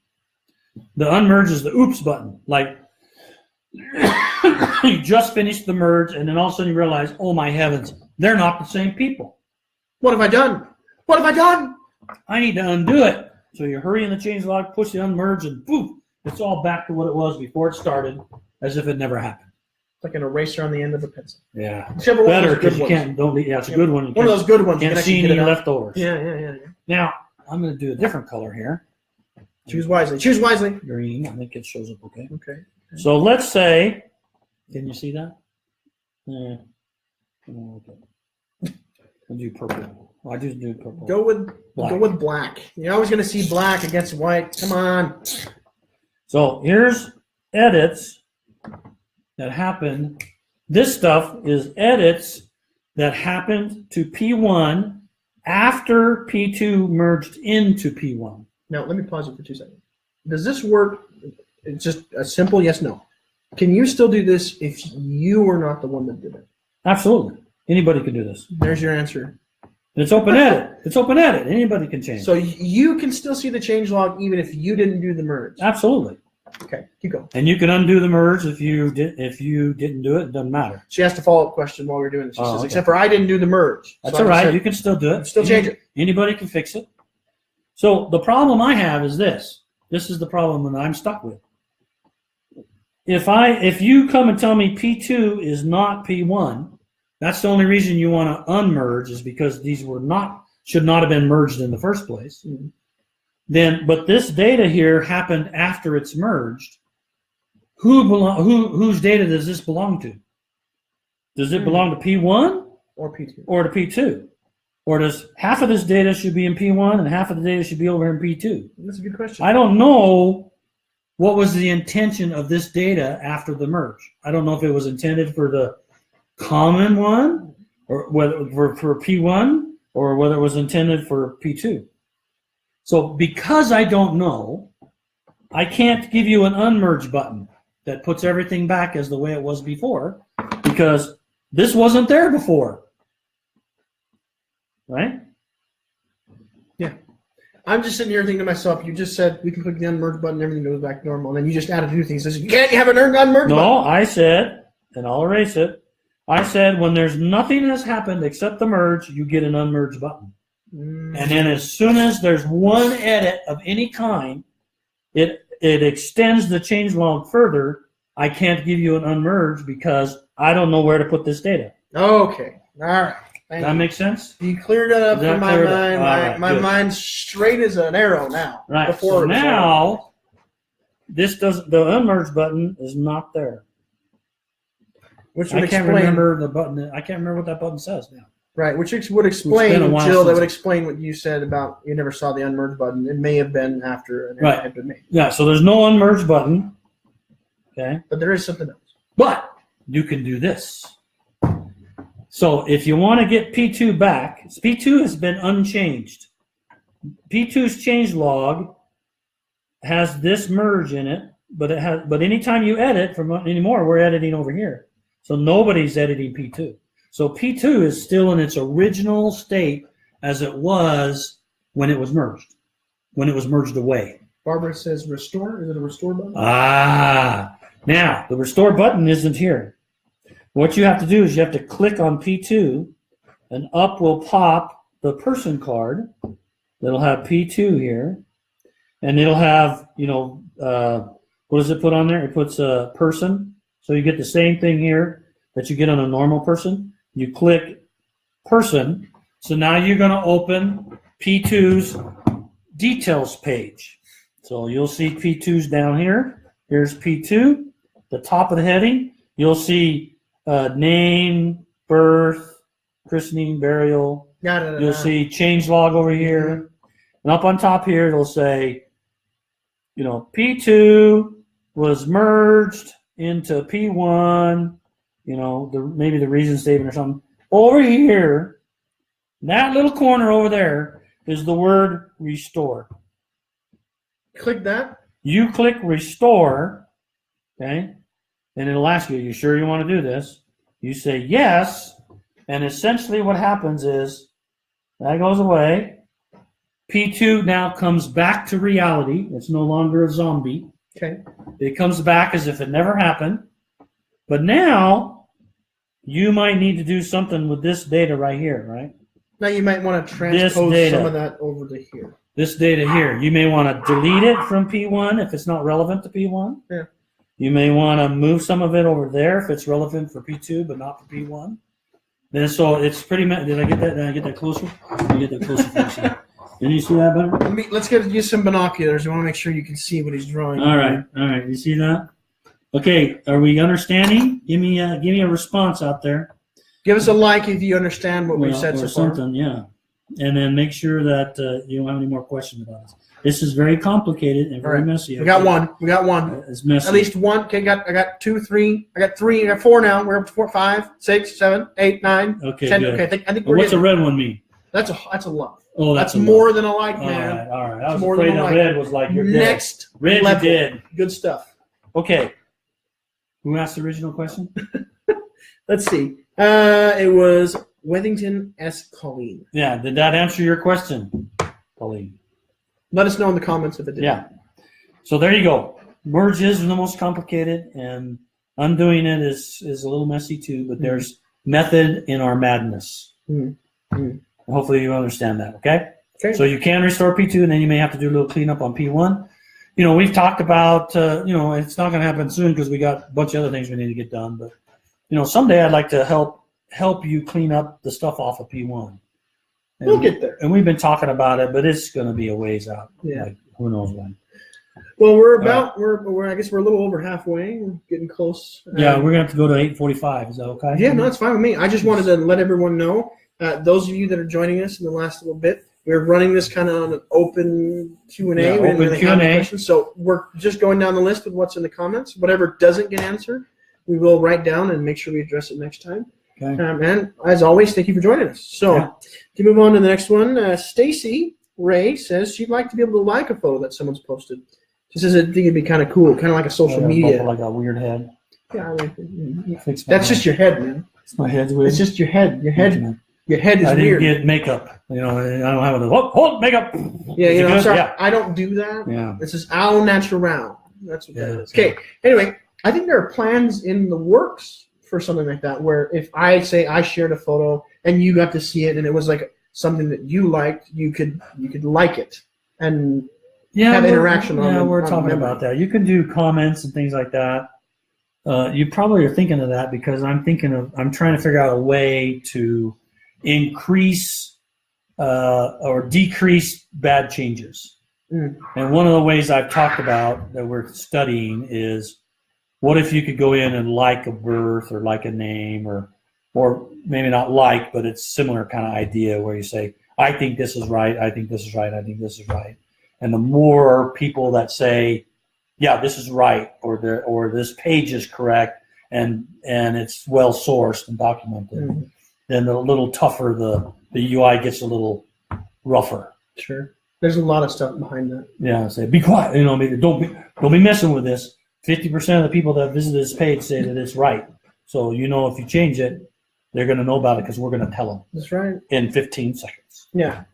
The unmerge is the oops button. Like, you just finished the merge, and then all of a sudden you realize, oh my heavens, they're not the same people. What have I done? What have I done? I need to undo it. So you hurry in the change log, push the unmerge, and boom, it's all back to what it was before it started, as if it never happened. Like an eraser on the end of a pencil. Yeah. Better, because you can't, it's a good one. One of those good ones. Can't see any leftovers. Yeah. Now, I'm going to do a different color here. Choose wisely. Choose wisely. Green. I think it shows up okay. Okay. So let's say, can you see that? Yeah. Okay. I'll do purple. I just do purple. Go with black. You're always going to see black against white. Come on. So here's edits that happened. This stuff is edits that happened to P1 after P2 merged into P1. Now, let me pause it for 2 seconds. Does this work? It's just a simple yes, no. Can you still do this if you were not the one that did it? Absolutely. Anybody can do this. There's your answer. It's open edit. It's open edit. Anybody can change. So you can still see the change log even if you didn't do the merge. Absolutely. Okay, keep going. And you can undo the merge if you didn't do it. It doesn't matter. She asked a follow-up question while we were doing this. She says, okay. except for I didn't do the merge. That's all right. You can still do it. Still change it. Anybody can fix it. So the problem I have is this. This is the problem that I'm stuck with. If you come and tell me P2 is not P1, that's the only reason you want to unmerge is because these should not have been merged in the first place. Mm-hmm. But this data here happened after it's merged. Whose data does this belong to? Does it belong to P1 or P2 or to P2? Or does half of this data should be in P1 and half of the data should be over in P2? That's a good question. I don't know what was the intention of this data after the merge. I don't know if it was intended for the common one, or whether for P1, or whether it was intended for P2. So because I don't know, I can't give you an unmerge button that puts everything back as the way it was before, because this wasn't there before. Right? Yeah. I'm just sitting here thinking to myself, you just said we can click the unmerge button, everything goes back to normal, and then you just added a few things. You can't have an unmerge button. No, I said, and I'll erase it, I said when there's nothing has happened except the merge, you get an unmerge button. And then as soon as there's one edit of any kind, it extends the changelog further. I can't give you an unmerge because I don't know where to put this data. Okay. All right. Does that make sense? You cleared it up in my mind. My mind's straight as an arrow now. Right. So now, the unmerge button is not there. Which would I can't remember the button. I can't remember what that button says now. Right, which would explain, Jill, that would explain what you said about you never saw the unmerge button. It may have been after an edit had been made. Yeah, so there's no unmerge button. Okay. But there is something else. But you can do this. So if you want to get P2 back, P2 has been unchanged. P2's change log has this merge in it, but anytime you edit from anymore, we're editing over here. So nobody's editing P2. So P2 is still in its original state as it was when it was merged, when it was merged away. Barbara says restore. Is it a restore button? Now the restore button isn't here. What you have to do is you have to click on P2, and up will pop the person card. That'll have P2 here, and it'll have, what does it put on there? It puts a person. So you get the same thing here that you get on a normal person. You click person. So now you're going to open P2's details page. So you'll see P2's down here. Here's P2, the top of the heading. You'll see name, birth, christening, burial. You'll see change log over here. And up on top here, it'll say, P2 was merged into P1, maybe the reason statement or something. Over here, that little corner over there is the word restore. Click that. You click restore, okay? And it'll ask you, you sure you want to do this? You say yes, and essentially what happens is that goes away. P2 now comes back to reality. It's no longer a zombie. Okay. It comes back as if it never happened. But now you might need to do something with this data right here, right? Now you might want to transpose some of that over to here. This data here. You may want to delete it from P1 if it's not relevant to P1. Yeah. You may want to move some of it over there if it's relevant for P2 but not for P1. Then so it's pretty much. Did I get that? Did I get that closer? Let me get that closer for you. Did you see that better? Let's use some binoculars. We want to make sure you can see what he's drawing. All right. You see that? Okay. Are we understanding? Give me a response out there. Give us a like if you understand what we've said so far. Something, yeah. And then make sure that you don't have any more questions about this. This is very complicated and very messy. We got one. It's messy. At least one. Okay, I got 2, 3. I got 3. I got 4 now. We're up to 4, 5, 6, 7, 8, 9, okay, 10. Good. Okay, I think we're what's a red one mean? That's a love. Oh, that's more than a like, man. All right. I was afraid that red was like you're next dead. Red, level. you're dead. Good stuff. Okay. Who asked the original question? Let's see. It was Wethington S. Colleen. Yeah. Did that answer your question, Colleen? Let us know in the comments if it did. Yeah. So there you go. Merge is the most complicated, and undoing it is a little messy too. But there's method in our madness. Hopefully you understand that. Okay. So you can restore P2, and then you may have to do a little cleanup on P1. We've talked about it's not going to happen soon because we got a bunch of other things we need to get done. But someday I'd like to help you clean up the stuff off of P1. And we'll get there. And we've been talking about it, but it's going to be a ways out. Yeah. Like, who knows when. Well, we're I guess we're a little over halfway. We're getting close. Yeah, we're going to have to go to 8:45. Is that okay? Yeah, no, it's fine with me. I just wanted to let everyone know, those of you that are joining us in the last little bit, we're running this kind of on an open Q&A. Yeah, we didn't open really have any Q&A. questions, so we're just going down the list with what's in the comments. Whatever doesn't get answered, we will write down and make sure we address it next time. Okay. And as always, thank you for joining us. So to move on to the next one, Stacy Ray says she'd like to be able to like a photo that someone's posted. She says I think it'd be kind of cool, kind of like a social media. Like a weird head. Yeah, that's just your head, man. My head's weird. It's just your head. Your head is I didn't weird. get makeup. I don't have hold makeup. Yeah, I'm sorry. Yeah. I don't do that. Yeah. This is au natural. That's what that is. Okay. Anyway, I think there are plans in the works for something like that, where if I say I shared a photo and you got to see it and it was like something that you liked, you could like it and have interaction on it. Yeah, we're talking about that. You can do comments and things like that. You probably are thinking of that because I'm trying to figure out a way to increase or decrease bad changes. And one of the ways I've talked about that we're studying is, what if you could go in and like a birth or like a name or maybe not like, but it's similar kind of idea where you say, I think this is right, I think this is right, I think this is right. And the more people that say, yeah, this is right, or this page is correct, and it's well sourced and documented, Mm-hmm. then a little tougher the UI gets a little rougher. Sure. There's a lot of stuff behind that. Yeah, say be quiet. Don't be messing with this. 50% of the people that visit this page say that it's right. So if you change it, they're going to know about it because we're going to tell them. That's right. In 15 seconds. Yeah.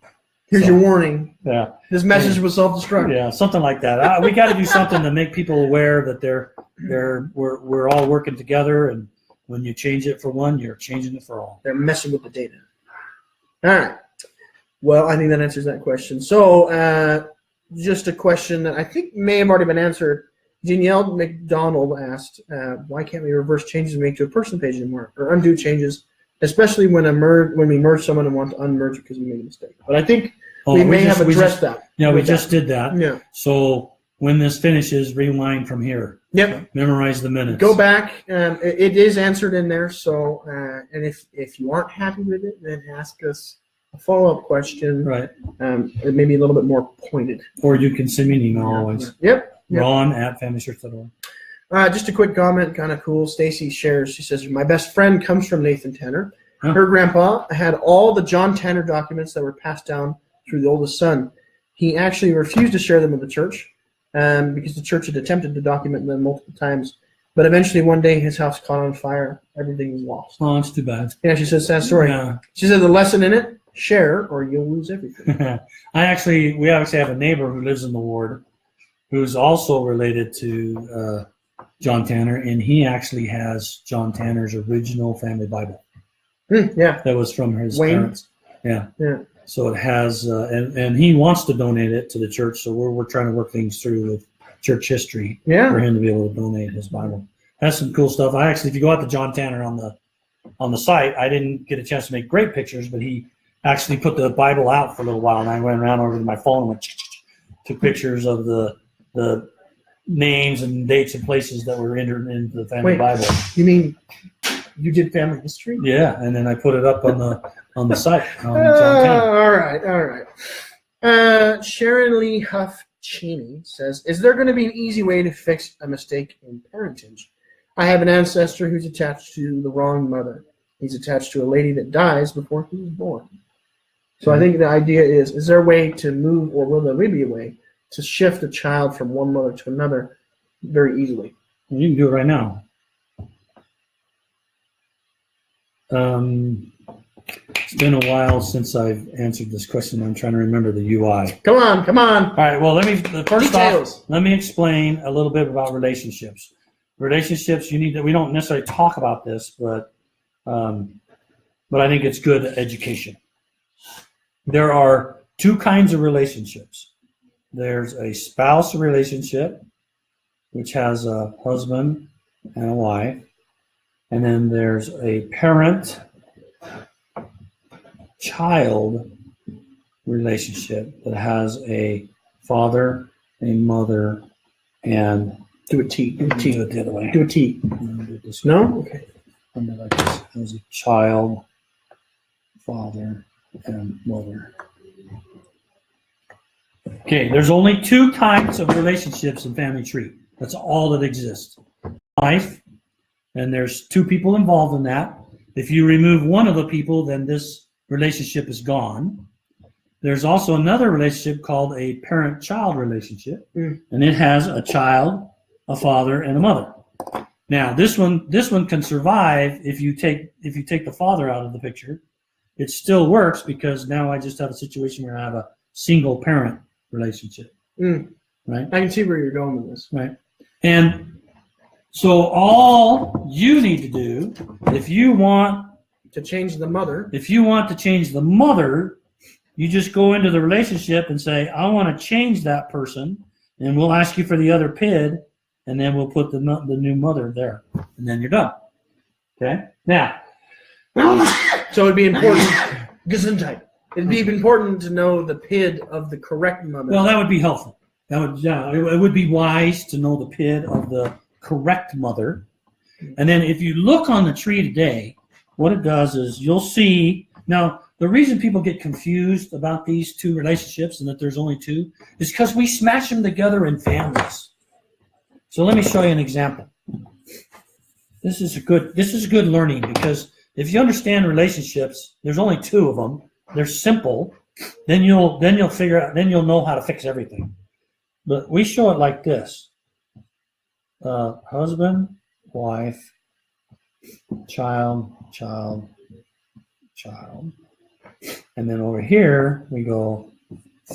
Here's your warning. Yeah. This message will self-destruct. Yeah, something like that. We got to do something to make people aware that we're all working together, and when you change it for one, you're changing it for all. They're messing with the data. All right. Well, I think that answers that question. So, just a question that I think may have already been answered. Danielle McDonald asked, why can't we reverse changes and make to a person page anymore, or undo changes, especially when we merge someone and want to unmerge because we made a mistake? But I think we may have addressed that. Yeah, we just did that. Yeah. So when this finishes, rewind from here. Yep. Memorize the minutes. Go back. It is answered in there. So, and if you aren't happy with it, then ask us a follow-up question. Right. It may be a little bit more pointed. Or you can send me an email always. Yep. Ron@FamilySearch.org. Just a quick comment, kind of cool. Stacy shares. She says, "My best friend comes from Nathan Tanner. Huh. Her grandpa had all the John Tanner documents that were passed down through the oldest son. He actually refused to share them with the church because the church had attempted to document them multiple times. But eventually, one day, his house caught on fire. Everything was lost." Oh, that's too bad. Yeah, she says, "Sad story." Yeah. She said, "The lesson in it: share, or you'll lose everything." we actually have a neighbor who lives in the ward, who's also related to John Tanner, and he actually has John Tanner's original family Bible. Yeah. That was from his Wayne? parents. Yeah. Yeah. So it has, and he wants to donate it to the church. So we're trying to work things through with church history for him to be able to donate his Bible. That's some cool stuff. If you go out to John Tanner on the site, I didn't get a chance to make great pictures, but he actually put the Bible out for a little while, and I went around over to my phone and took pictures of the names and dates and places that were entered into the family Bible. You mean you did family history? Yeah, and then I put it up on the site. John Tanner. All right. Sharon Lee Huff Cheney says, "Is there going to be an easy way to fix a mistake in parentage? I have an ancestor who's attached to the wrong mother. He's attached to a lady that dies before he was born." So I think the idea is there a way to move, or will there be a way to shift a child from one mother to another very easily? You can do it right now. It's been a while since I've answered this question. I'm trying to remember the UI. Come on. All right. Well, let me explain a little bit about relationships. Relationships, we don't necessarily talk about this, but I think it's good education. There are two kinds of relationships. There's a spouse relationship, which has a husband and a wife. And then there's a parent-child relationship that has a father, a mother, and do a T. Do it the other way. Do a T. No? Okay. Like this. There's a child, father, and mother. Okay, there's only two kinds of relationships in family tree. That's all that exists. Life, and there's two people involved in that. If you remove one of the people, then this relationship is gone. There's also another relationship called a parent-child relationship, and it has a child, a father, and a mother. Now, this one can survive if you take the father out of the picture. It still works because now I just have a situation where I have a single parent relationship. Right? I can see where you're going with this. Right. And so all you need to do, if you want to change the mother, you just go into the relationship and say, I want to change that person, and we'll ask you for the other PID, and then we'll put the new mother there, and then you're done. Okay? Now, so it'd be important. Gesundheit. It'd be important to know the PID of the correct mother. Well, that would be helpful. It would be wise to know the PID of the correct mother. And then if you look on the tree today, what it does is you'll see. Now, the reason people get confused about these two relationships and that there's only two is because we smash them together in families. So let me show you an example. This is good learning, because if you understand relationships, there's only two of them. They're simple. Then you'll figure out. Then you'll know how to fix everything. But we show it like this: husband, wife, child, child, child, and then over here we go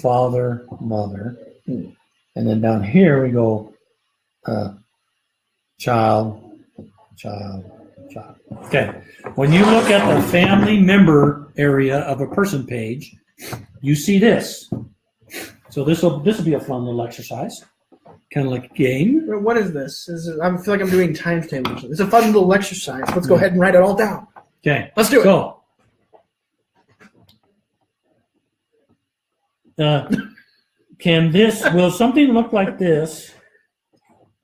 father, mother, and then down here we go child, child, child. Okay. When you look at the family member area of a person page, you see this. So this will be a fun little exercise, kind of like a game. What is this? I feel like I'm doing timestamps. It's a fun little exercise. Let's go ahead and write it all down. Okay. Let's do it. So, will something look like this?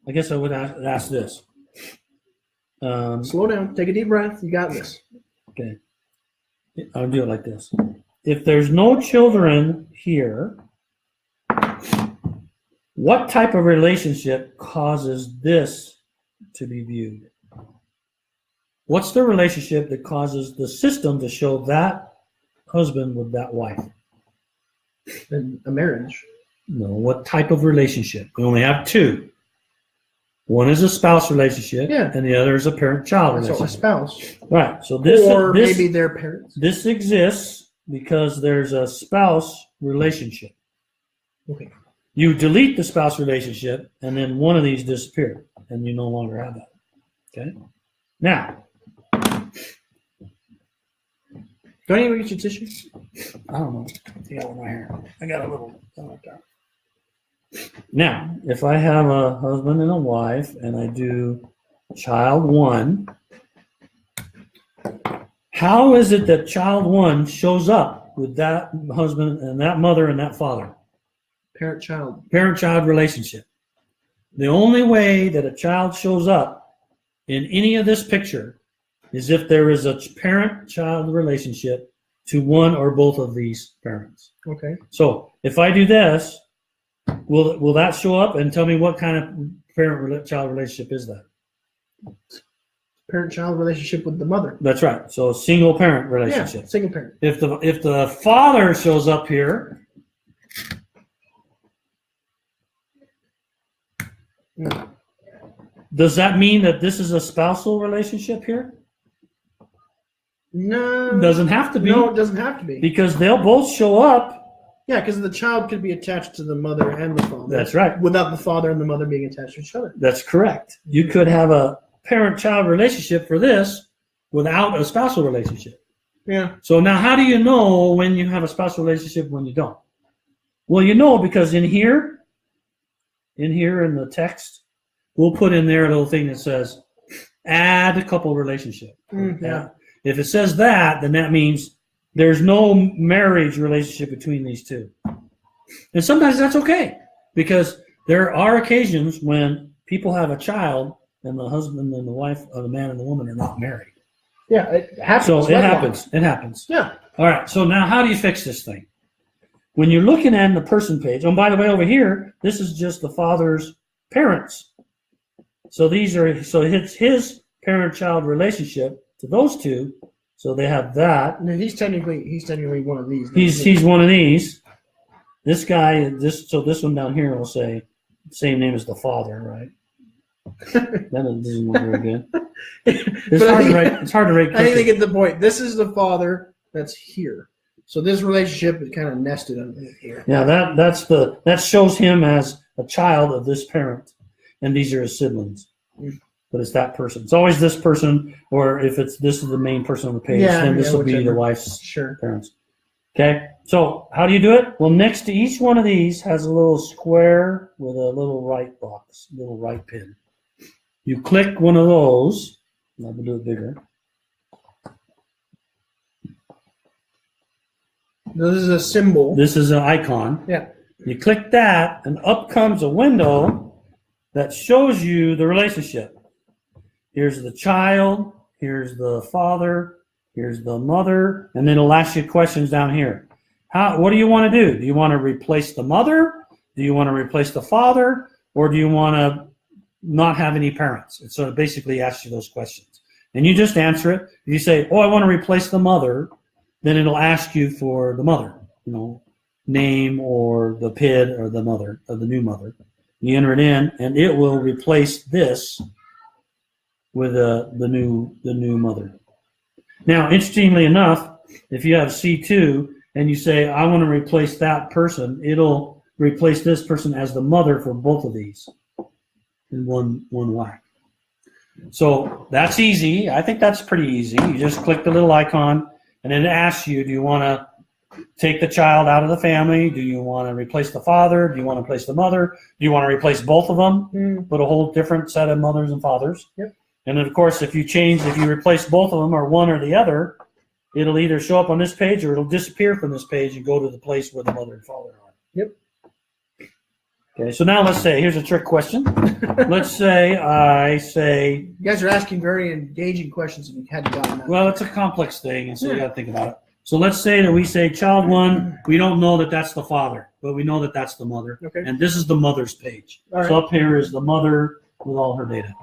I guess I would ask this. Slow down. Take a deep breath. You got this. Okay. I'll do it like this. If there's no children here, what type of relationship causes this to be viewed? What's the relationship that causes the system to show that husband with that wife? A marriage. No, what type of relationship? We only have two. One is a spouse relationship, and the other is a parent-child relationship. So a spouse. Right. So maybe their parents. This exists because there's a spouse relationship. Okay. You delete the spouse relationship, and then one of these disappeared, and you no longer have that. Okay. Now, do I need to get your tissue? I don't know. I got one right here. I got a little like that. Now, if I have a husband and a wife, and I do child one, how is it that child one shows up with that husband and that mother and that father? Parent-child. Parent-child relationship. The only way that a child shows up in any of this picture is if there is a parent-child relationship to one or both of these parents. Okay. So if I do this, will that show up and tell me what kind of parent-child relationship is that? Parent-child relationship with the mother. That's right. So a single parent relationship. Yeah, single parent. If the father shows up here, does that mean that this is a spousal relationship here? No. It doesn't have to be. No, it doesn't have to be. Because they'll both show up. Yeah, because the child could be attached to the mother and the father. That's right. Without the father and the mother being attached to each other. That's correct. You could have a parent-child relationship for this without a spousal relationship. Yeah. So now how do you know when you have a spousal relationship and when you don't? Well, you know because in here in the text, we'll put in there a little thing that says, add a couple relationship. Yeah. If it says that, then that means there's no marriage relationship between these two. And sometimes that's okay, because there are occasions when people have a child and the husband and the wife or the man and the woman are not married. Yeah, it happens. So it happens. It happens. Yeah. All right. So now how do you fix this thing? When you're looking at the person page, oh, by the way, over here, this is just the father's parents. So it's his parent-child relationship to those two. So they have that. No, he's technically one of these. He's one of these. This guy, this one down here will say same name as the father, right? That doesn't look very good. It's hard to rate. I think they get the point. This is the father that's here. So this relationship is kind of nested underneath here. Yeah, that shows him as a child of this parent, and these are his siblings. But it's that person. It's always this person, or if this is the main person on the page, then this will be the wife's parents. Okay, so how do you do it? Well, next to each one of these has a little square with a little right box, little right pin. You click one of those. I'm going to do it bigger. This is a symbol. This is an icon. Yeah. You click that, and up comes a window that shows you the relationship. Here's the child, here's the father, here's the mother, and then it'll ask you questions down here. What do you want to do? Do you want to replace the mother? Do you want to replace the father? Or do you want to not have any parents. And so it basically asks you those questions. And you just answer it. If you say, oh, I want to replace the mother, then it'll ask you for the mother, name or the PID or the mother, or the new mother. You enter it in, and it will replace this with the new mother. Now, interestingly enough, if you have C2 and you say, I want to replace that person, it'll replace this person as the mother for both of these in one whack. So that's easy. I think that's pretty easy. You just click the little icon, and then it asks you, do you want to take the child out of the family? Do you want to replace the father? Do you want to replace the mother? Do you want to replace both of them? Put a whole different set of mothers and fathers. Yep. And then, of course, if you replace both of them or one or the other, it'll either show up on this page or it'll disappear from this page and go to the place where the mother and father are. Yep. Okay, so now let's say, here's a trick question. Let's say I say... You guys are asking very engaging questions if you hadn't gotten that. Well, it's a complex thing, and so you got to think about it. So let's say that we say child 1, we don't know that that's the father, but we know that that's the mother. Okay. And this is the mother's page. All right. So up here is the mother with all her data.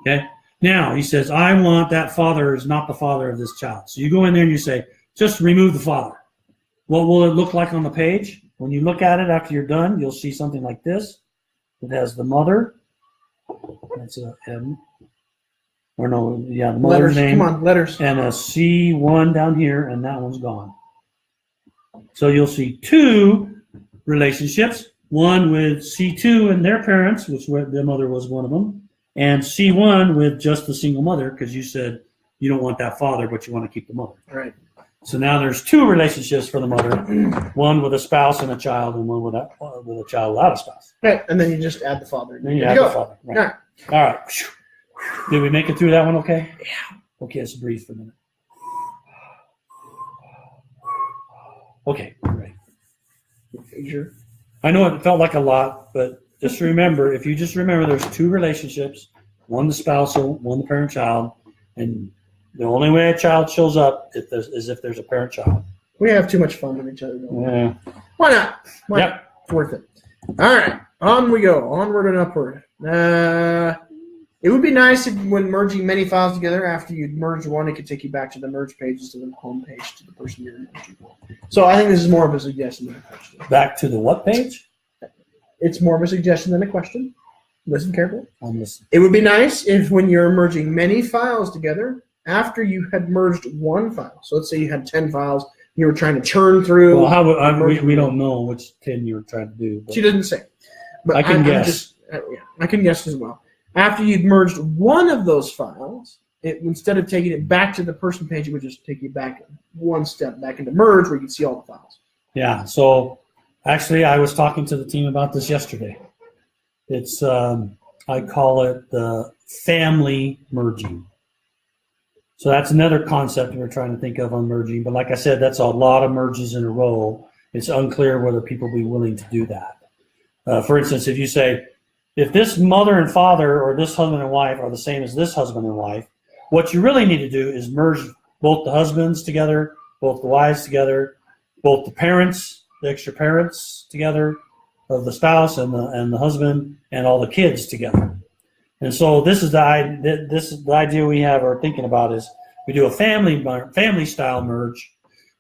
Okay. Now he says, I want that father is not the father of this child. So you go in there and you say, just remove the father. What will it look like on the page? When you look at it after you're done, you'll see something like this. It has the mother. That's a M. Or no, yeah, the mother's name. Come on, letters. And a C1 down here, and that one's gone. So you'll see 2 relationships. One with C2 and their parents, which their mother was one of them, and C1 with just the single mother, because you said you don't want that father, but you want to keep the mother. Right. So now there's 2 relationships for the mother, one with a spouse and a child, and one with a child without a spouse. Right, and then you just add the father. Then you add the father. Right. All right. Did we make it through that one okay? Yeah. Okay, let's breathe for a minute. Okay, great. Sure. I know it felt like a lot, but just remember, if you just remember there's 2 relationships, one the spousal, one the parent-child, and the only way a child shows up is if there's a parent-child. We have too much fun with each other. Yeah. Why not? Yep. It's worth it. All right, on we go. Onward and upward. It would be nice if when merging many files together, after you'd merge one, it could take you back to the merge page instead of the home page to the person you're merging. So I think this is more of a suggestion than a question. Back to the what page? It's more of a suggestion than a question. Listen carefully. I'm listening. It would be nice if when you're merging many files together, after you had merged one file, so let's say you had 10 files, you were trying to churn through. Well, we don't know which 10 you were trying to do. She doesn't say. But I can guess. I can guess as well. After you'd merged one of those files, instead of taking it back to the person page, it would just take you back one step back into merge where you can see all the files. Yeah, so actually I was talking to the team about this yesterday. It's, I call it the family merging. So that's another concept we're trying to think of on merging. But like I said, that's a lot of merges in a row. It's unclear whether people will be willing to do that. For instance, if you say, if this mother and father or this husband and wife are the same as this husband and wife, what you really need to do is merge both the husbands together, both the wives together, both the parents, the extra parents together of the spouse and the husband, and all the kids together. And so this is the idea we have or thinking about is we do a family style merge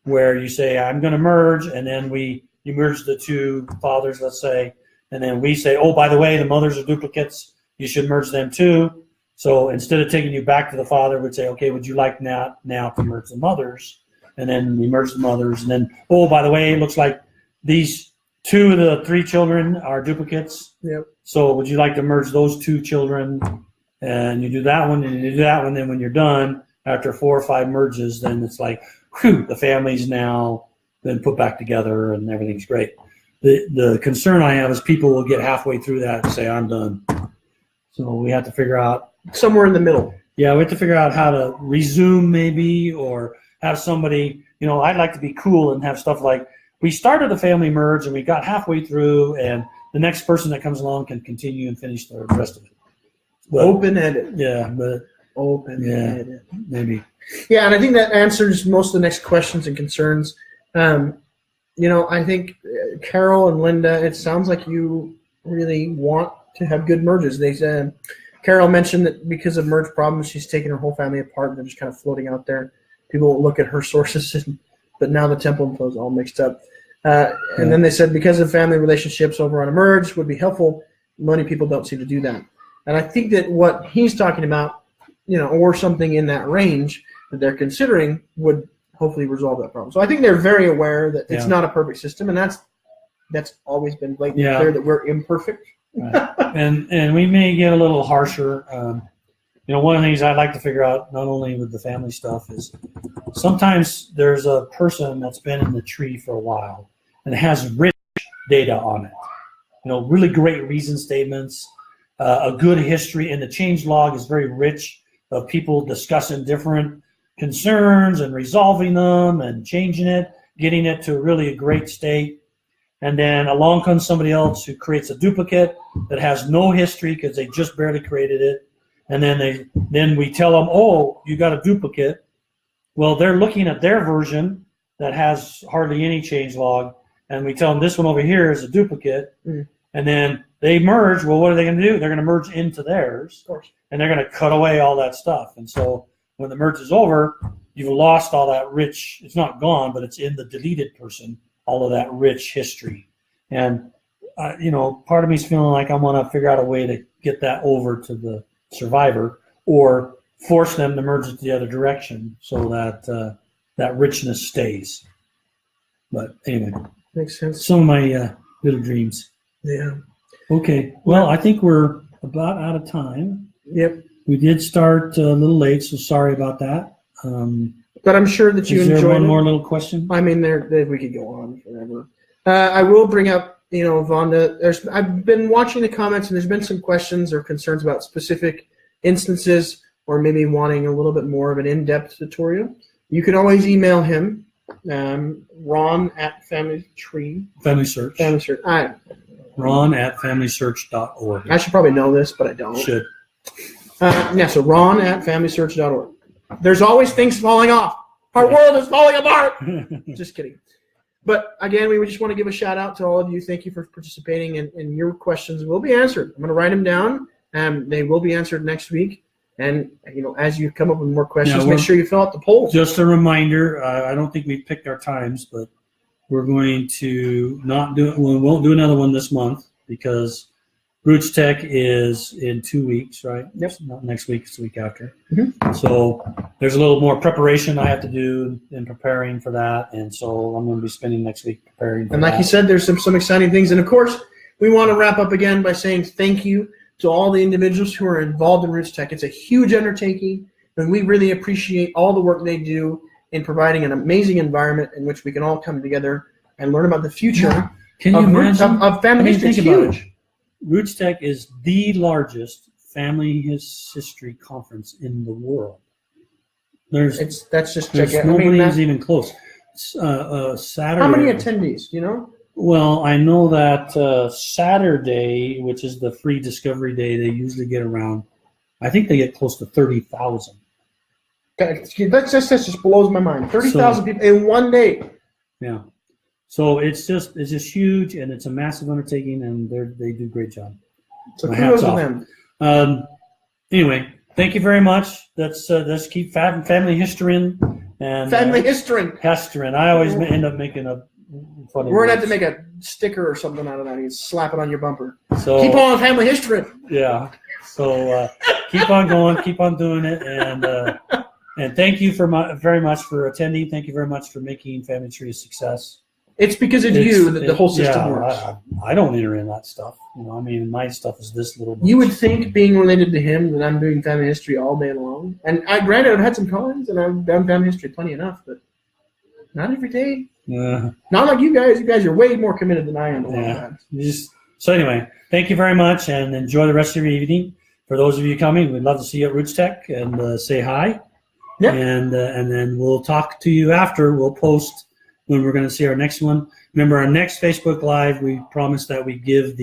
where you say I'm going to merge, and then you merge the 2 fathers, let's say. And then we say, oh, by the way, the mothers are duplicates. You should merge them too. So instead of taking you back to the father, we'd say, okay, would you like now to merge the mothers? And then we merge the mothers. And then, oh, by the way, it looks like these 2 of the 3 children are duplicates. Yep. So would you like to merge those 2 children? And you do that one, and you do that one. Then when you're done, after 4 or 5 merges, then it's like, whew, the family's now been put back together and everything's great. The concern I have is people will get halfway through that and say, I'm done. So we have to figure out. Somewhere in the middle. Yeah, we have to figure out how to resume maybe, or have somebody, I'd like to be cool and have stuff like, we started a family merge and we got halfway through, and the next person that comes along can continue and finish the rest of it. But, open edit. Yeah, but edit. Maybe. Yeah, and I think that answers most of the next questions and concerns. I think Carol and Linda, it sounds like you really want to have good merges. They said Carol mentioned that because of merge problems, she's taken her whole family apart and they're just kind of floating out there. People won't look at her sources, but now the temple info is all mixed up. And then they said because of family relationships over on Unmerge would be helpful. Many people don't seem to do that. And I think that what he's talking about, or something in that range that they're considering would hopefully resolve that problem. So I think they're very aware that it's not a perfect system, and that's always been blatantly clear that we're imperfect. Right. And we may get a little harsher. One of the things I'd like to figure out, not only with the family stuff, is sometimes there's a person that's been in the tree for a while and has rich data on it. Really great reason statements, a good history, and the change log is very rich of people discussing different concerns and resolving them and changing it, getting it to really a great state. And then along comes somebody else who creates a duplicate that has no history because they just barely created it. And then we tell them, oh, you got a duplicate. Well, they're looking at their version that has hardly any change log, and we tell them this one over here is a duplicate. And then they merge. Well, what are they going to do? They're going to merge into theirs, Of course. and they're going to cut away all that stuff. And so when the merge is over, you've lost all that rich. It's not gone, but it's in the deleted person, all of that rich history. And part of me is feeling like I want to figure out a way to get that over to the survivor, or force them to merge it the other direction so that that richness stays. But anyway, Makes sense. some of my little dreams. Yeah. Okay. Well, I think we're about out of time. Yep. We did start a little late, so sorry about that. But I'm sure that you Is there enjoyed one it. more little question? I mean, we could go on forever. I will bring up, Vonda. I've been watching the comments, and there's been some questions or concerns about specific instances, or maybe wanting a little bit more of an in-depth tutorial. You can always email him, Ron at FamilySearch. FamilySearch. Ron at FamilySearch.org. I should probably know this, but I don't. Should. So Ron at FamilySearch.org. There's always things falling off. Our world is falling apart. Just kidding. But again, we would just want to give a shout out to all of you. Thank you for participating, and your questions will be answered. I'm going to write them down, and they will be answered next week. And as you come up with more questions, make sure you fill out the poll. Just a reminder, I don't think we've picked our times, but we're going to we won't do another one this month because Roots Tech is in 2 weeks, right? Yep. It's not next week, it's the week after. Mm-hmm. So there's a little more preparation I have to do in preparing for that, and so I'm going to be spending next week preparing for And like that. you said, there's some exciting things. And of course, we want to wrap up again by saying thank you to all the individuals who are involved in Roots Tech. It's a huge undertaking, and we really appreciate all the work they do in providing an amazing environment in which we can all come together and learn about the future Can you imagine? of family history. It's think about huge. it. Roots Tech is the largest family history conference in the world. There's nobody's even close. Saturday. How many attendees? Do you know? Well, I know that Saturday, which is the free discovery day, they usually get around. I think they get close to 30,000. That just blows my mind. 30,000 people in one day. Yeah. So it's just huge, and it's a massive undertaking, and they do a great job. So My kudos hats to off. them. Anyway, thank you very much. Let's keep family history and Family history. history. I always end up making a funny. We're gonna have words. to make a sticker or something out of that. You slap it on your bumper. So Keep on family history. yeah. So keep on going, keep on doing it, and thank you very much for attending. Thank you very much for making Family Tree a success. It's because of you that the whole system works. I don't enter in that stuff. My stuff is this little bit. You would think, being related to him, that I'm doing family history all day long. And granted, I've had some call-ins, and I've done family history plenty enough, but not every day. Not like you guys. You guys are way more committed than I am a lot of times. So anyway, thank you very much, and enjoy the rest of your evening. For those of you coming, we'd love to see you at Roots Tech and say hi. Yep. And then we'll talk to you after. We'll post when we're going to see our next one. Remember, our next Facebook Live, we promised that we give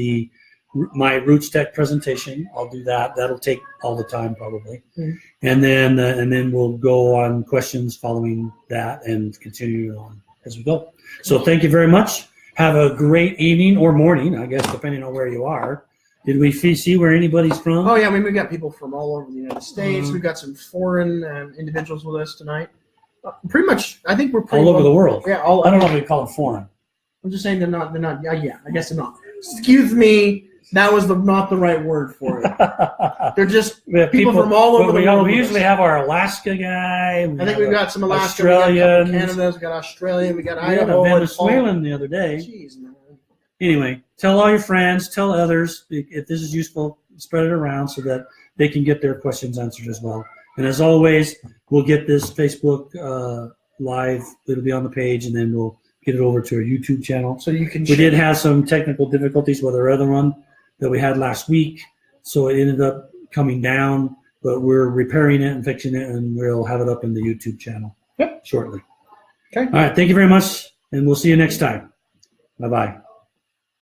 my Roots Tech presentation. I'll do that. That'll take all the time probably. Mm-hmm. And then we'll go on questions following that and continue on as we go. So thank you very much. Have a great evening or morning, I guess, depending on where you are. Did we see where anybody's from? Oh, yeah, I mean, we've got people from all over the United States. We've got some foreign individuals with us tonight. Pretty much, I think we're pretty all over the world. Yeah, I don't know if we call it foreign. I'm just saying they're not, yeah, I guess they're not. Excuse me, that was not the right word for it. They're just people from all over the world. We usually have our Alaska guy. I think we've got some Alaska, Australians. we got Canada, we got Australia, we got Idaho. We had a Venezuelan the other day. Jeez, man. Anyway, tell all your friends, tell others if this is useful, spread it around so that they can get their questions answered as well. And as always, we'll get this Facebook live. It'll be on the page, and then we'll get it over to our YouTube channel. So you can. We did have some technical difficulties with our other one that we had last week, so it ended up coming down. But we're repairing it and fixing it, and we'll have it up in the YouTube channel shortly. Okay. All right. Thank you very much, and we'll see you next time. Bye-bye.